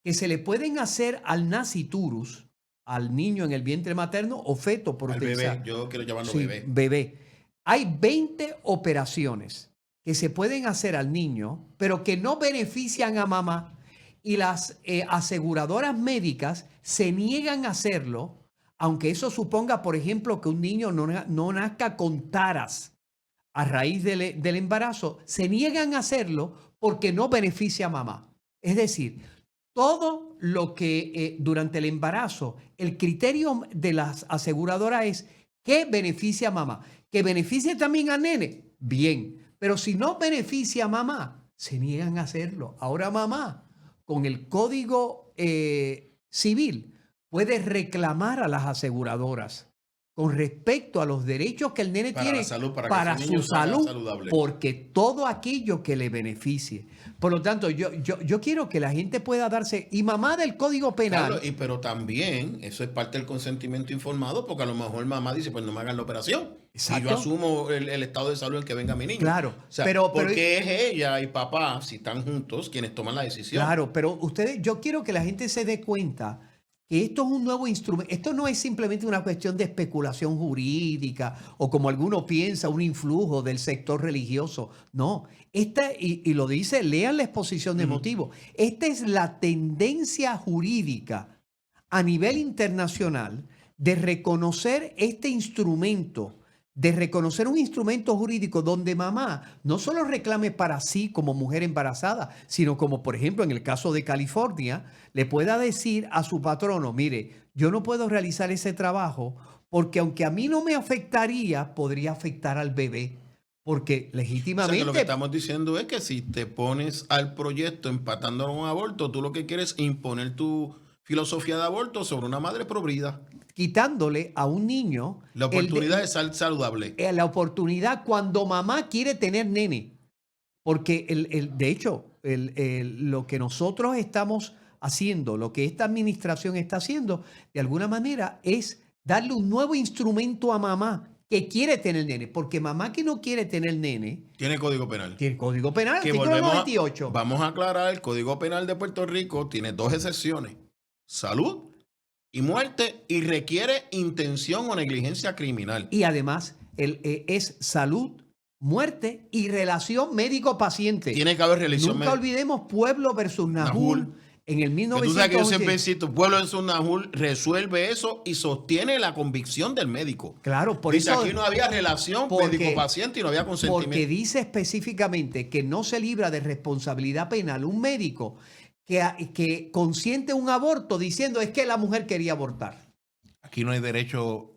que se le pueden hacer al naciturus, al niño en el vientre materno o feto por Al utilizar. bebé, yo quiero llamarlo Sí, bebé. bebé. Hay 20 operaciones que se pueden hacer al niño, pero que no benefician a mamá. Y las aseguradoras médicas se niegan a hacerlo, aunque eso suponga, por ejemplo, que un niño no nazca con taras a raíz del embarazo, se niegan a hacerlo porque no beneficia a mamá. Es decir, todo lo que durante el embarazo, el criterio de las aseguradoras es que beneficia a mamá. Que beneficie también al nene, bien. Pero si no beneficia a mamá, se niegan a hacerlo. Ahora mamá, con el Código Civil, puede reclamar a las aseguradoras con respecto a los derechos que el nene Para tiene la salud, para que para ese su niño salga salud, saludable. porque todo aquello que le beneficie. Por lo tanto, yo quiero que la gente pueda darse, y mamá del Código Penal, Carlos, pero también eso es parte del consentimiento informado, porque a lo mejor mamá dice, pues no me hagan la operación. Exacto. Y yo asumo el estado de salud en que venga mi niño. Claro, O sea, pero porque es ella y papá, si están juntos, quienes toman la decisión. claro, pero yo quiero que la gente se dé cuenta que esto es un nuevo instrumento. Esto no es simplemente una cuestión de especulación jurídica o como alguno piensa, un influjo del sector religioso. No, y lo dice, lean la exposición de motivos. Esta es la tendencia jurídica a nivel internacional de reconocer este instrumento, de reconocer un instrumento jurídico donde mamá no solo reclame para sí como mujer embarazada, sino como, por ejemplo, en el caso de California, le pueda decir a su patrono, mire, yo no puedo realizar ese trabajo porque aunque a mí no me afectaría, podría afectar al bebé. Porque O sea, legítimamente... que lo que estamos diciendo es que si te pones al proyecto empatando a un aborto, tú lo que quieres es imponer tu filosofía de aborto sobre una madre probrida. quitándole a un niño La oportunidad de ser saludable. la oportunidad cuando mamá quiere tener nene. Porque de hecho, lo que nosotros estamos haciendo, lo que esta administración está haciendo, de alguna manera es darle un nuevo instrumento a mamá que quiere tener nene. Porque mamá que no quiere tener nene Tiene código penal. tiene código penal, Que artículo volvemos 98. vamos a aclarar, el Código Penal de Puerto Rico tiene dos excepciones. Salud y muerte, y requiere intención o negligencia criminal. Y además es salud, muerte y relación médico-paciente. Tiene que haber relación Nunca médica. olvidemos Pueblo versus Nahul. Nahul. En el Tú sabes que yo 1980. siempre insisto, Pueblo de Nahul resuelve eso y sostiene la convicción del médico. Claro, por Dice, eso. aquí no había relación porque- médico-paciente y no había consentimiento. Porque dice específicamente que no se libra de responsabilidad penal un médico que consiente un aborto diciendo es que la mujer quería abortar. Aquí no hay derecho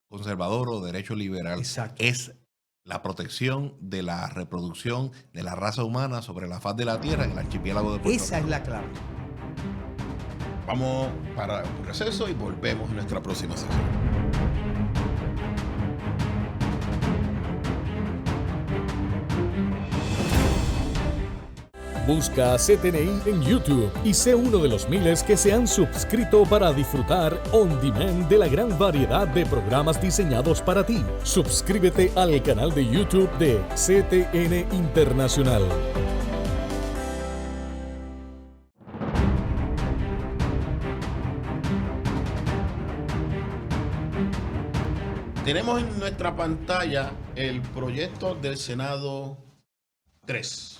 conservador o derecho liberal. Exacto. Es la protección de la reproducción de la raza humana sobre la faz de la Tierra en el archipiélago de Puerto Rico. Esa es la clave. Vamos para un receso y volvemos en nuestra próxima sesión. Busca CTNI en YouTube y sé uno de los miles que se han suscrito para disfrutar on demand de la gran variedad de programas diseñados para ti. Suscríbete al canal de YouTube de CTN Internacional. Tenemos en nuestra pantalla el proyecto del Senado 3.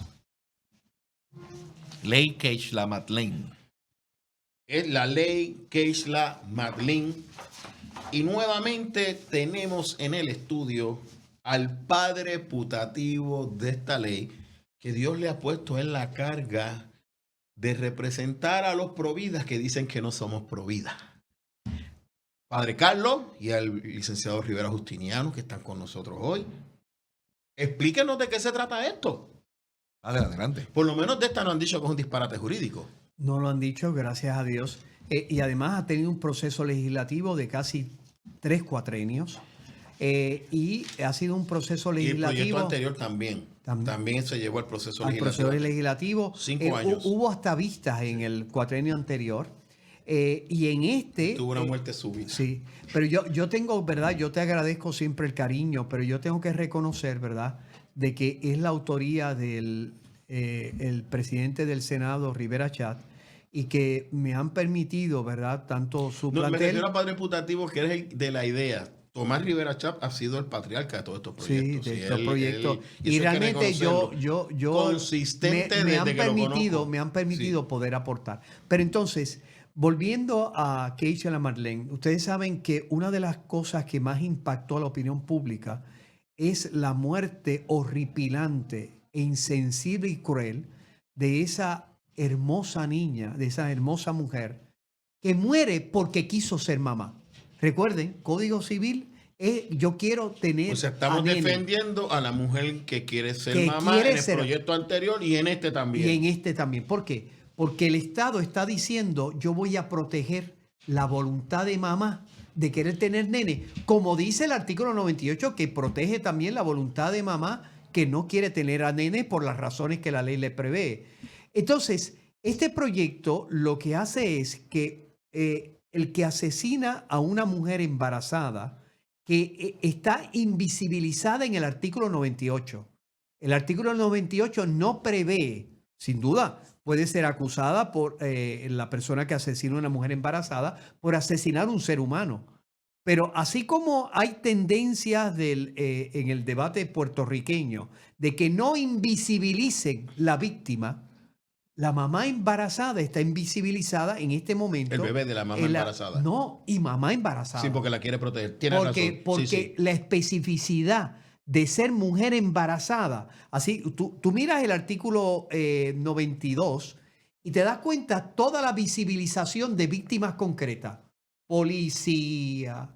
Ley Keishla-Madeleine. Es la ley Keishla-Madeleine. Y nuevamente tenemos en el estudio al padre putativo de esta ley que Dios le ha puesto en la carga de representar a los providas que dicen que no somos providas. Padre Carlos y al licenciado Rivera Justiniano que están con nosotros hoy. Explíquenos de qué se trata esto. Adelante. Por lo menos de esta nos han dicho que es un disparate jurídico. No lo han dicho, gracias a Dios. Y además ha tenido un proceso legislativo de casi 3 cuatrenios. Y ha sido un proceso Y el proyecto legislativo. anterior también. También se llevó al proceso Al legislativo. proceso legislativo. 5 años. Hubo hasta vistas en el cuatrenio anterior. Y en este... Tuvo una muerte súbita. Sí, pero yo tengo, ¿verdad? Yo te agradezco siempre el cariño, pero yo tengo que reconocer, ¿verdad?, de que es la autoría del el presidente del Senado, Rivera Chat, y que me han permitido, ¿verdad?, tanto su No, me plantel... refiero a padre putativo, que eres el de la idea. Tomás Rivera Chap ha sido el patriarca de todos estos proyectos. Sí, de Y estos él- proyectos. y Y eso hay que realmente yo consistente me han desde que lo permitido, conozco. me han permitido poder aportar. Pero entonces, volviendo a Keishla-Madeleine, ustedes saben que una de las cosas que más impactó a la opinión pública es la muerte horripilante e insensible y cruel de esa hermosa niña, de esa hermosa mujer que muere porque quiso ser mamá. Recuerden, Código Civil es yo quiero tener O sea, estamos a nene. defendiendo a la mujer que quiere ser Que mamá quiere en el ser- proyecto anterior y en este también. Y en este también. ¿Por qué? Porque el Estado está diciendo yo voy a proteger la voluntad de mamá de querer tener nene, como dice el artículo 98 que protege también la voluntad de mamá que no quiere tener a nene por las razones que la ley le prevé. Entonces, este proyecto lo que hace es que el que asesina a una mujer embarazada que está invisibilizada en el artículo 98. El artículo 98 no prevé, sin duda, puede ser acusada por la persona que asesina a una mujer embarazada por asesinar a un ser humano. Pero así como hay tendencias en el debate puertorriqueño de que no invisibilicen la víctima, la mamá embarazada está invisibilizada en este momento. El bebé de la mamá embarazada. No, y mamá embarazada. Sí, porque la quiere proteger. Tiene razón. Porque Sí, sí. la especificidad de ser mujer embarazada, así tú miras el artículo 92 y te das cuenta toda la visibilización de víctimas concretas, policía,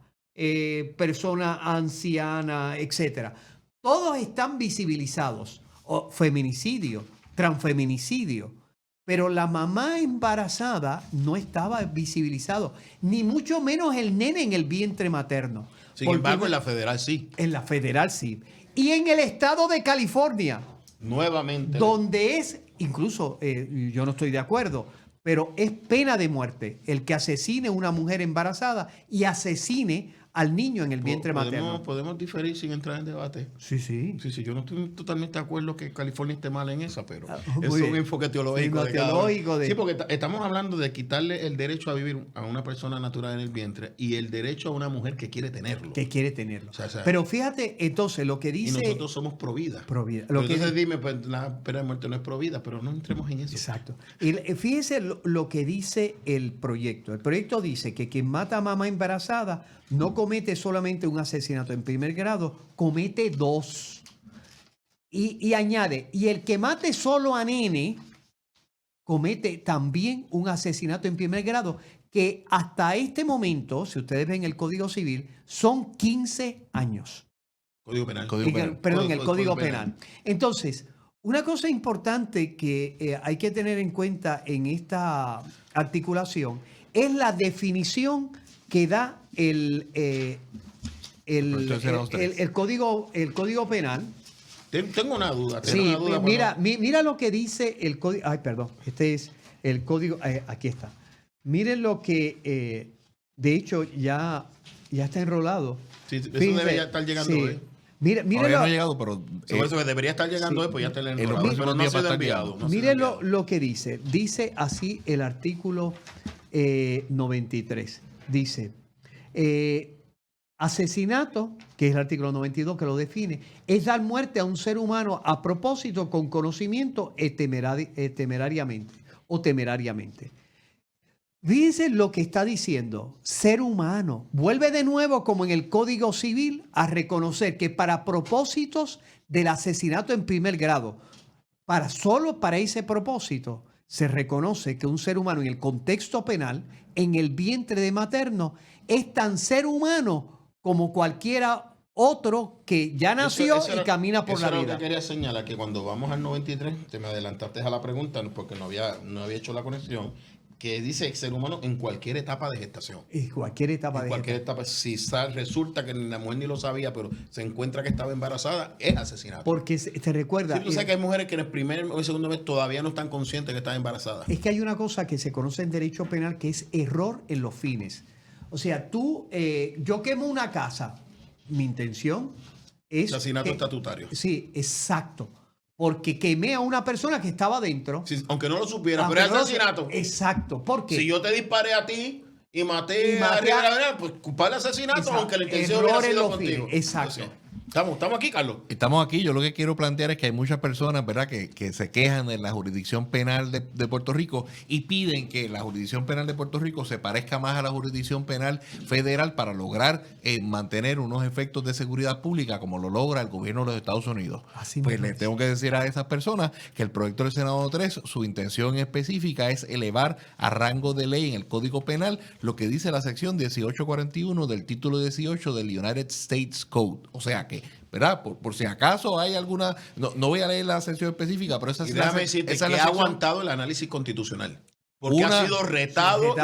persona anciana, etcétera. Todos están visibilizados, o feminicidio, transfeminicidio. Pero la mamá embarazada no estaba visibilizado, ni mucho menos el nene en el vientre materno. Sin Porque embargo, en la federal sí. en la federal sí. Y en el estado de California, Nuevamente. donde es, incluso yo no estoy de acuerdo, pero es pena de muerte el que asesine a una mujer embarazada y asesine al niño en el vientre materno. Podemos diferir sin entrar en debate. Sí, sí. Sí, yo no estoy totalmente de acuerdo que California esté mal en esa, pero muy es un bien. enfoque teológico. Sí, de cada uno. teológico de- Sí, porque estamos hablando de quitarle el derecho a vivir a una persona natural en el vientre y el derecho a una mujer que quiere tenerlo. Que quiere tenerlo. O sea, Pero fíjate, entonces, lo que y dice... nosotros somos pro vida. Pro vida. Pero Lo que- entonces dime, pues la pena de muerte no es pro vida, pero no entremos en eso. Exacto. Y fíjese lo que dice el proyecto. El proyecto dice que quien mata a mamá embarazada no comete solamente un asesinato en primer grado, comete 2. Y añade, y el que mate solo a nene comete también un asesinato en primer grado, que hasta este momento, si ustedes ven el Código Civil, son 15 años. Código Penal. En el Código Penal. Entonces, una cosa importante que hay que tener en cuenta en esta articulación es la definición que da el Código Penal. Tengo una duda. Sí, mira lo que dice el Código. Ay, perdón. Este es el Código. Aquí está. Miren lo que, de hecho, ya está enrolado. Sí, eso Fíjense, debería estar llegando sí. hoy. Mire no ha llegado, pero Por eso que debería estar llegando hoy, pues ya está el enrolado. Pero no ha sido enviado. Mire lo que dice. Dice así el artículo 93. Dice, asesinato, que es el artículo 92 que lo define, es dar muerte a un ser humano a propósito, con conocimiento temerariamente o temerariamente. Fíjense lo que está diciendo, ser humano. Vuelve de nuevo, como en el Código Civil, a reconocer que para propósitos del asesinato en primer grado, solo para ese propósito, se reconoce que un ser humano en el contexto penal, en el vientre de materno, es tan ser humano como cualquiera otro que ya nació y camina por la vida. Eso es lo que quería señalar, que cuando vamos al 93, te me adelantaste a la pregunta porque no había hecho la conexión, que dice ser humano en cualquier etapa de gestación. En cualquier etapa de cualquier gestación. etapa. Si resulta que la mujer ni lo sabía, pero se encuentra que estaba embarazada, es asesinato. Porque te recuerda... Sí, tú sabes que hay mujeres que en el primer o el segundo mes todavía no están conscientes que están embarazadas. Es que hay una cosa que se conoce en derecho penal que es error en los fines. O sea, yo quemo una casa. Mi intención es... Asesinato estatutario. Sí, exacto. Porque quemé a una persona que estaba dentro. Sí, aunque no lo supiera, pero es asesinato. Exacto. ¿Por qué? Si yo te disparé a ti y maté a Rivera, pues culpable de asesinato, exacto, aunque la intención hubiera sido contigo. Exacto. Entonces, ¿Estamos aquí, Carlos? Estamos aquí. Yo lo que quiero plantear es que hay muchas personas, ¿verdad?, que se quejan de la jurisdicción penal de Puerto Rico y piden que la jurisdicción penal de Puerto Rico se parezca más a la jurisdicción penal federal para lograr mantener unos efectos de seguridad pública como lo logra el gobierno de los Estados Unidos. Así pues mismo le es. tengo que decir a esas personas que el proyecto del Senado 3, su intención específica es elevar a rango de ley en el Código Penal lo que dice la sección 1841 del título 18 del United States Code. O sea que, ¿verdad? Por si acaso hay alguna... No voy a leer la sección específica, pero esa Y es déjame decirte que ha aguantado el análisis constitucional. Porque ha sido retado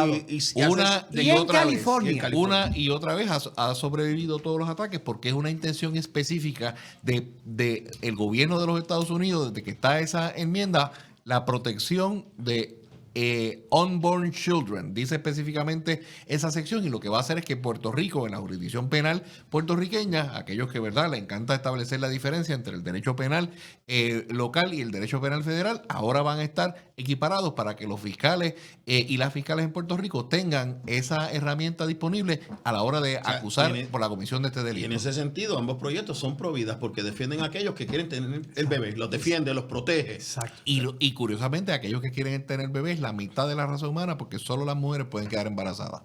una y otra vez ha sobrevivido todos los ataques porque es una intención específica de el gobierno de los Estados Unidos, desde que está esa enmienda, la protección de unborn children, dice específicamente esa sección, y lo que va a hacer es que Puerto Rico, en la jurisdicción penal puertorriqueña, aquellos que, verdad, le encanta establecer la diferencia entre el derecho penal local y el derecho penal federal, ahora van a estar equiparados para que los fiscales y las fiscales en Puerto Rico tengan esa herramienta disponible a la hora de acusar por la comisión de este delito. Y en ese sentido, ambos proyectos son pro vidas porque defienden a aquellos que quieren tener el bebé, los defiende, los protege. Exacto. Y curiosamente, aquellos que quieren tener bebés, la mitad de la raza humana, porque solo las mujeres pueden quedar embarazadas.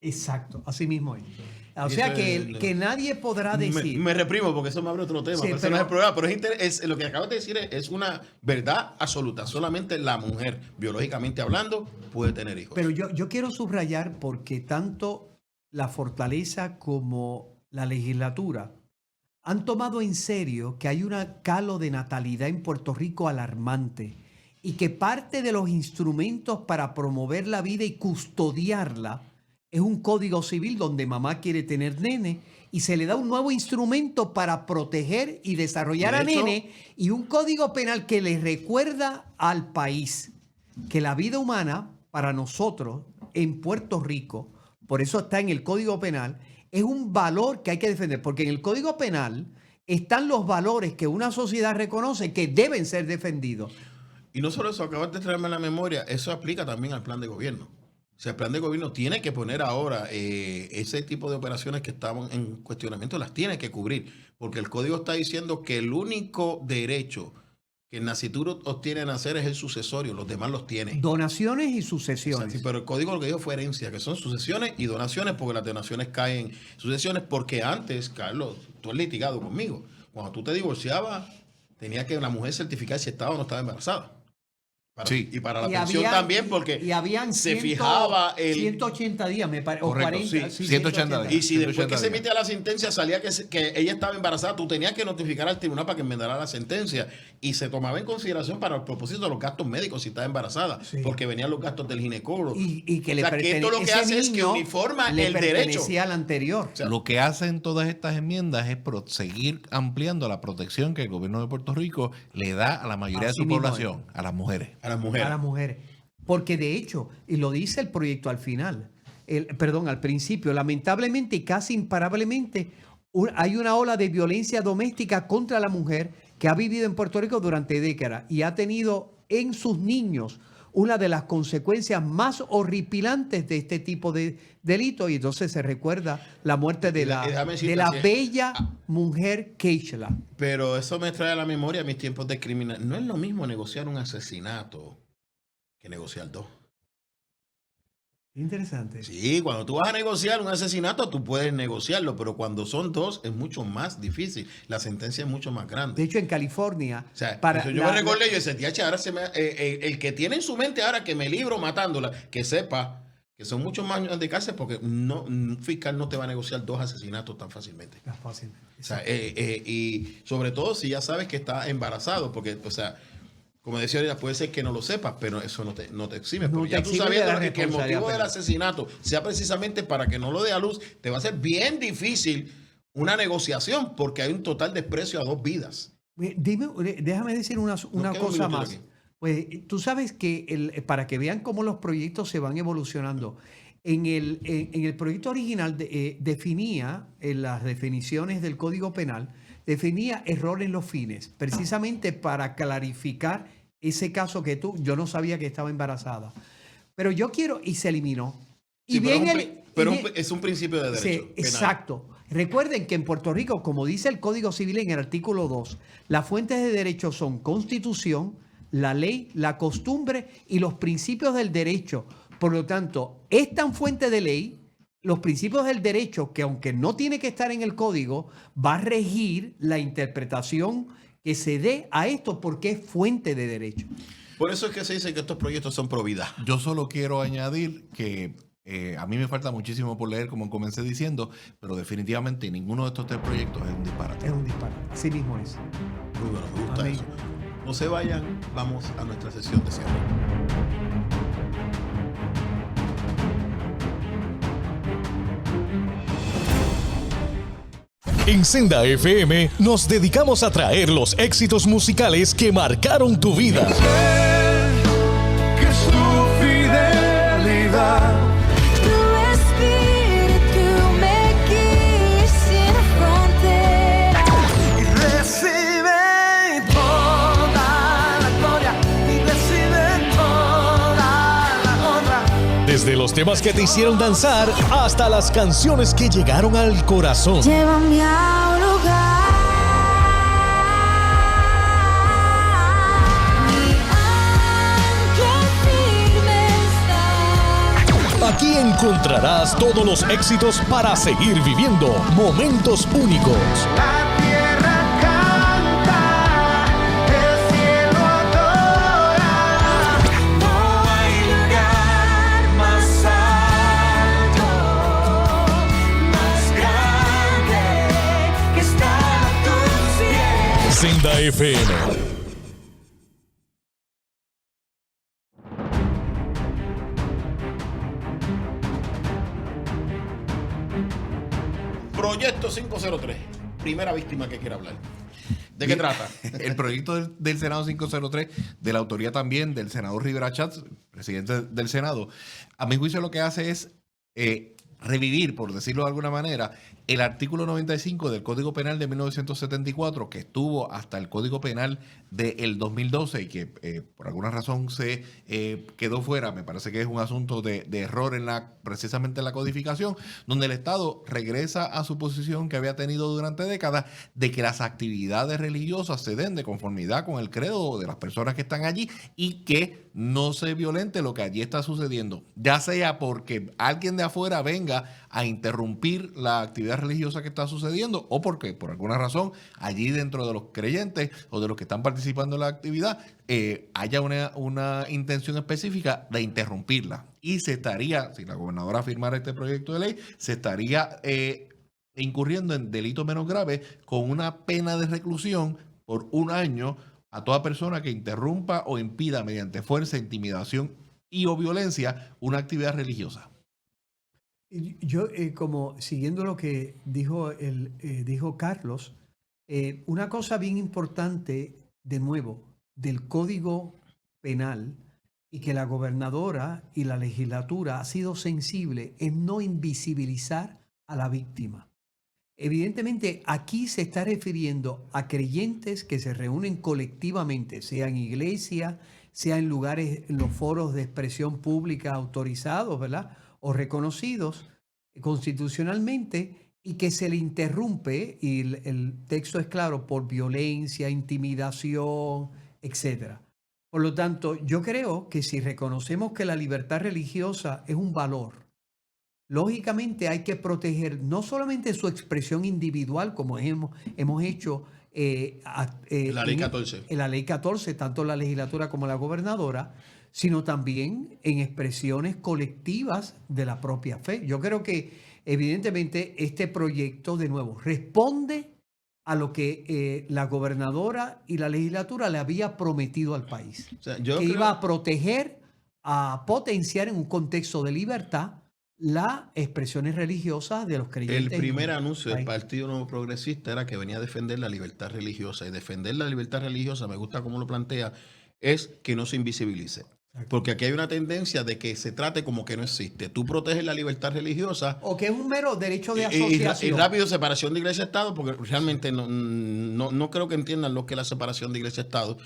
Exacto, así mismo es. O sea que nadie podrá decir... Me reprimo porque eso me abre otro tema. Sí, pero no es el programa, pero lo que acabas de decir es una verdad absoluta. Solamente la mujer, biológicamente hablando, puede tener hijos. Pero yo quiero subrayar porque tanto la Fortaleza como la legislatura han tomado en serio que hay un calo de natalidad en Puerto Rico alarmante y que parte de los instrumentos para promover la vida y custodiarla es un código civil donde mamá quiere tener nene y se le da un nuevo instrumento para proteger y desarrollar a nene, y un código penal que le recuerda al país que la vida humana para nosotros en Puerto Rico, por eso está en el Código Penal, es un valor que hay que defender, porque en el Código Penal están los valores que una sociedad reconoce que deben ser defendidos. Y no solo eso, acabas de traerme a la memoria, eso aplica también al plan de gobierno. O sea, el plan de gobierno tiene que poner ahora ese tipo de operaciones que estaban en cuestionamiento, las tiene que cubrir, porque el código está diciendo que el único derecho que el nascituro obtiene en hacer es el sucesorio, los demás los tienen. Donaciones y sucesiones. O sea, sí, pero el código lo que dijo fue herencia, que son sucesiones y donaciones, porque las donaciones caen sucesiones, porque antes, Carlos, tú has litigado conmigo, cuando tú te divorciabas, tenía que la mujer certificar si estaba o no estaba embarazada, Sí. Y para la Y pensión habían- también, porque y habían se 100, fijaba el... 180 días, me parece, o Correcto, 40, sí, 180 días. Y si después 180 que se días. emitía la sentencia salía que ella estaba embarazada, tú tenías que notificar al tribunal para que enmendara la sentencia. Y se tomaba en consideración para el propósito de los gastos médicos si estaba embarazada, Sí. porque venían los gastos del ginecólogo. Y que O le sea, que esto lo que ese hace es que niño uniforma le el derecho. pertenecía al anterior. sea, Lo que hacen todas estas enmiendas es seguir ampliando la protección que el gobierno de Puerto Rico le da a la mayoría Así de su mismo población, a las mujeres. a las mujeres. A las mujeres. Porque de hecho, y lo dice el proyecto al final, al principio, lamentablemente y casi imparablemente, hay una ola de violencia doméstica contra la mujer que ha vivido en Puerto Rico durante décadas y ha tenido en sus niños una de las consecuencias más horripilantes de este tipo de delitos. Y entonces se recuerda la muerte de Déjame decirte la que- bella mujer Keishla. Pero eso me trae a la memoria mis tiempos de criminal. No es lo mismo negociar un asesinato que negociar dos. Interesante. Sí, cuando tú vas a negociar un asesinato, tú puedes negociarlo, pero cuando son dos es mucho más difícil. La sentencia es mucho más De grande. hecho, en California, O sea, para eso yo me recordé, yo decía, "Tiache, ahora el que tiene en su mente ahora que me libro matándola, que sepa que son muchos más años de cárcel porque un fiscal no te va a negociar dos asesinatos tan fácilmente. Es fácil. O sea, y sobre todo si ya sabes que está embarazado, porque, o sea, como decía ahorita, puede ser que no lo sepas, pero eso no te exime. No Porque te ya tú exime de la sabiendo que el responsabilidad motivo del penal. asesinato sea precisamente para que no lo dé a luz, te va a ser bien difícil una negociación porque hay un total desprecio a dos vidas. Déjame decir una queda un cosa minutito más. aquí. Pues tú sabes que para que vean cómo los proyectos se van evolucionando, en el proyecto original definía, en las definiciones del Código Penal, definía error en los fines, precisamente para clarificar ese caso que yo no sabía que estaba embarazada. Pero yo quiero, y se eliminó. Sí, Y pero bien es un principio de derecho. Sí, penal. exacto. Recuerden que en Puerto Rico, como dice el Código Civil en el artículo 2, las fuentes de derecho son Constitución, la ley, la costumbre y los principios del derecho. Por lo tanto, es tan fuente de ley, los principios del derecho, que aunque no tiene que estar en el código, va a regir la interpretación que se dé a esto porque es fuente de derecho. Por eso es que se dice que estos proyectos son pro vida. Yo solo quiero añadir que a mí me falta muchísimo por leer, como comencé diciendo, pero definitivamente ninguno de estos tres proyectos es un disparate. Es un disparate. Así mismo es. Muy bueno, me gusta Amén. eso. No se vayan, vamos a nuestra sesión de cierre. En Senda FM nos dedicamos a traer los éxitos musicales que marcaron tu vida. Que su fidelidad, tu espíritu me guíe sin fronteras y recibe toda la gloria y recibe toda la honra. Desde los temas que te hicieron danzar hasta las canciones que llegaron al corazón. Llévame a un lugar. Mi ancla firme está. Aquí encontrarás todos los éxitos para seguir viviendo momentos únicos. La tierra canta, el cielo adora. No hay lugar más alto, más grande que estar a tus pies. Senda FM. Proyecto 503. Primera víctima que quiera hablar. ¿De qué trata? El proyecto del Senado 503, de la autoría también del senador Rivera Schatz, presidente del Senado, a mi juicio lo que hace es revivir, por decirlo de alguna manera, el artículo 95 del Código Penal de 1974, que estuvo hasta el Código Penal del 2012 y que por alguna razón se quedó fuera. Me parece que es un asunto de error precisamente en la codificación, donde el Estado regresa a su posición que había tenido durante décadas de que las actividades religiosas se den de conformidad con el credo de las personas que están allí y que no se violente lo que allí está sucediendo, ya sea porque alguien de afuera venga a interrumpir la actividad actividad religiosa que está sucediendo o porque por alguna razón allí dentro de los creyentes o de los que están participando en la actividad haya una intención específica de interrumpirla. Y se estaría, si la gobernadora firmara este proyecto de ley, se estaría incurriendo en delitos menos graves con una pena de reclusión por 1 año a toda persona que interrumpa o impida mediante fuerza, intimidación y o violencia una actividad religiosa. Yo, como siguiendo lo que dijo Carlos, una cosa bien importante, de nuevo, del Código Penal y que la gobernadora y la legislatura ha sido sensible es no invisibilizar a la víctima. Evidentemente, aquí se está refiriendo a creyentes que se reúnen colectivamente, sea en iglesia, sea en lugares, en los foros de expresión pública autorizados, ¿verdad? O reconocidos constitucionalmente, y que se le interrumpe, y el texto es claro, por violencia, intimidación, etc. Por lo tanto, yo creo que si reconocemos que la libertad religiosa es un valor, lógicamente hay que proteger no solamente su expresión individual, como hemos hecho la ley 14. En la ley 14, tanto la legislatura como la gobernadora, sino también en expresiones colectivas de la propia fe. Yo creo que evidentemente este proyecto, de nuevo, responde a lo que la gobernadora y la legislatura le había prometido al país. O sea, que iba a proteger, a potenciar en un contexto de libertad las expresiones religiosas de los creyentes. El primer anuncio del Partido Nuevo Progresista era que venía a defender la libertad religiosa. Y defender la libertad religiosa, me gusta cómo lo plantea, es que no se invisibilice. Porque aquí hay una tendencia de que se trate como que no existe. Tú proteges la libertad religiosa. O que es un mero derecho de asociación. Y rápido separación de iglesia-estado, porque realmente no creo que entiendan lo que es la separación de iglesia-estado.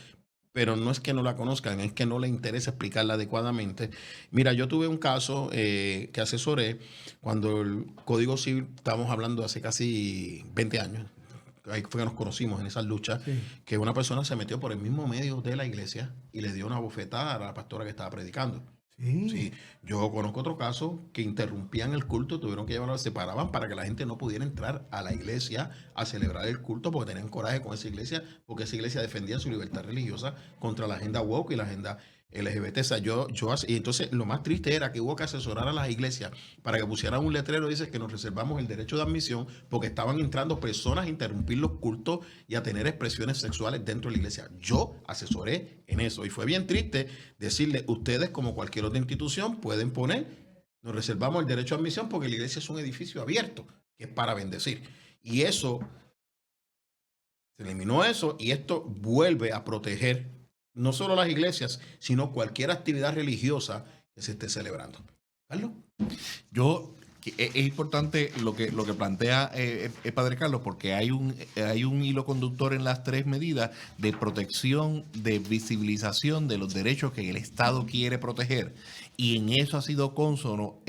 Pero no es que no la conozcan, es que no les interesa explicarla adecuadamente. Mira, yo tuve un caso que asesoré cuando el Código Civil, estamos hablando hace casi 20 años, ahí fue que nos conocimos en esas luchas, sí, que una persona se metió por el mismo medio de la iglesia y le dio una bofetada a la pastora que estaba predicando. Sí. Sí. Yo conozco otro caso que interrumpían el culto, tuvieron que llevarlo, separaban para que la gente no pudiera entrar a la iglesia a celebrar el culto porque tenían coraje con esa iglesia, porque esa iglesia defendía su libertad religiosa contra la agenda woke y la agenda LGBT. O sea, y entonces lo más triste era que hubo que asesorar a las iglesias para que pusieran un letrero, dice que nos reservamos el derecho de admisión porque estaban entrando personas a interrumpir los cultos y a tener expresiones sexuales dentro de la iglesia. Yo asesoré en eso y fue bien triste decirle, ustedes como cualquier otra institución pueden poner, nos reservamos el derecho de admisión porque la iglesia es un edificio abierto que es para bendecir. Y eso, se eliminó eso y esto vuelve a proteger no solo las iglesias, sino cualquier actividad religiosa que se esté celebrando. Carlos. Es importante lo que plantea el Padre Carlos, porque hay un hilo conductor en las 3 medidas de protección, de visibilización de los derechos que el Estado quiere proteger. Y en eso ha sido cónsono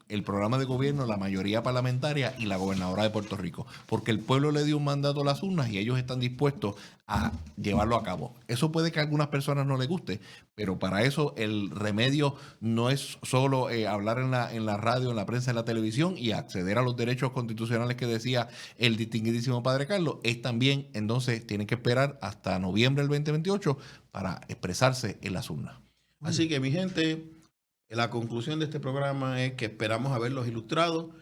el programa de gobierno, la mayoría parlamentaria y la gobernadora de Puerto Rico, porque el pueblo le dio un mandato a las urnas y ellos están dispuestos a llevarlo a cabo. Eso puede que a algunas personas no les guste, pero para eso el remedio no es solo hablar en la radio, en la prensa, en la televisión y acceder a los derechos constitucionales que decía el distinguidísimo Padre Carlos, es también, entonces, tienen que esperar hasta noviembre del 2028 para expresarse en las urnas. Así que, mi gente, la conclusión de este programa es que esperamos haberlos ilustrado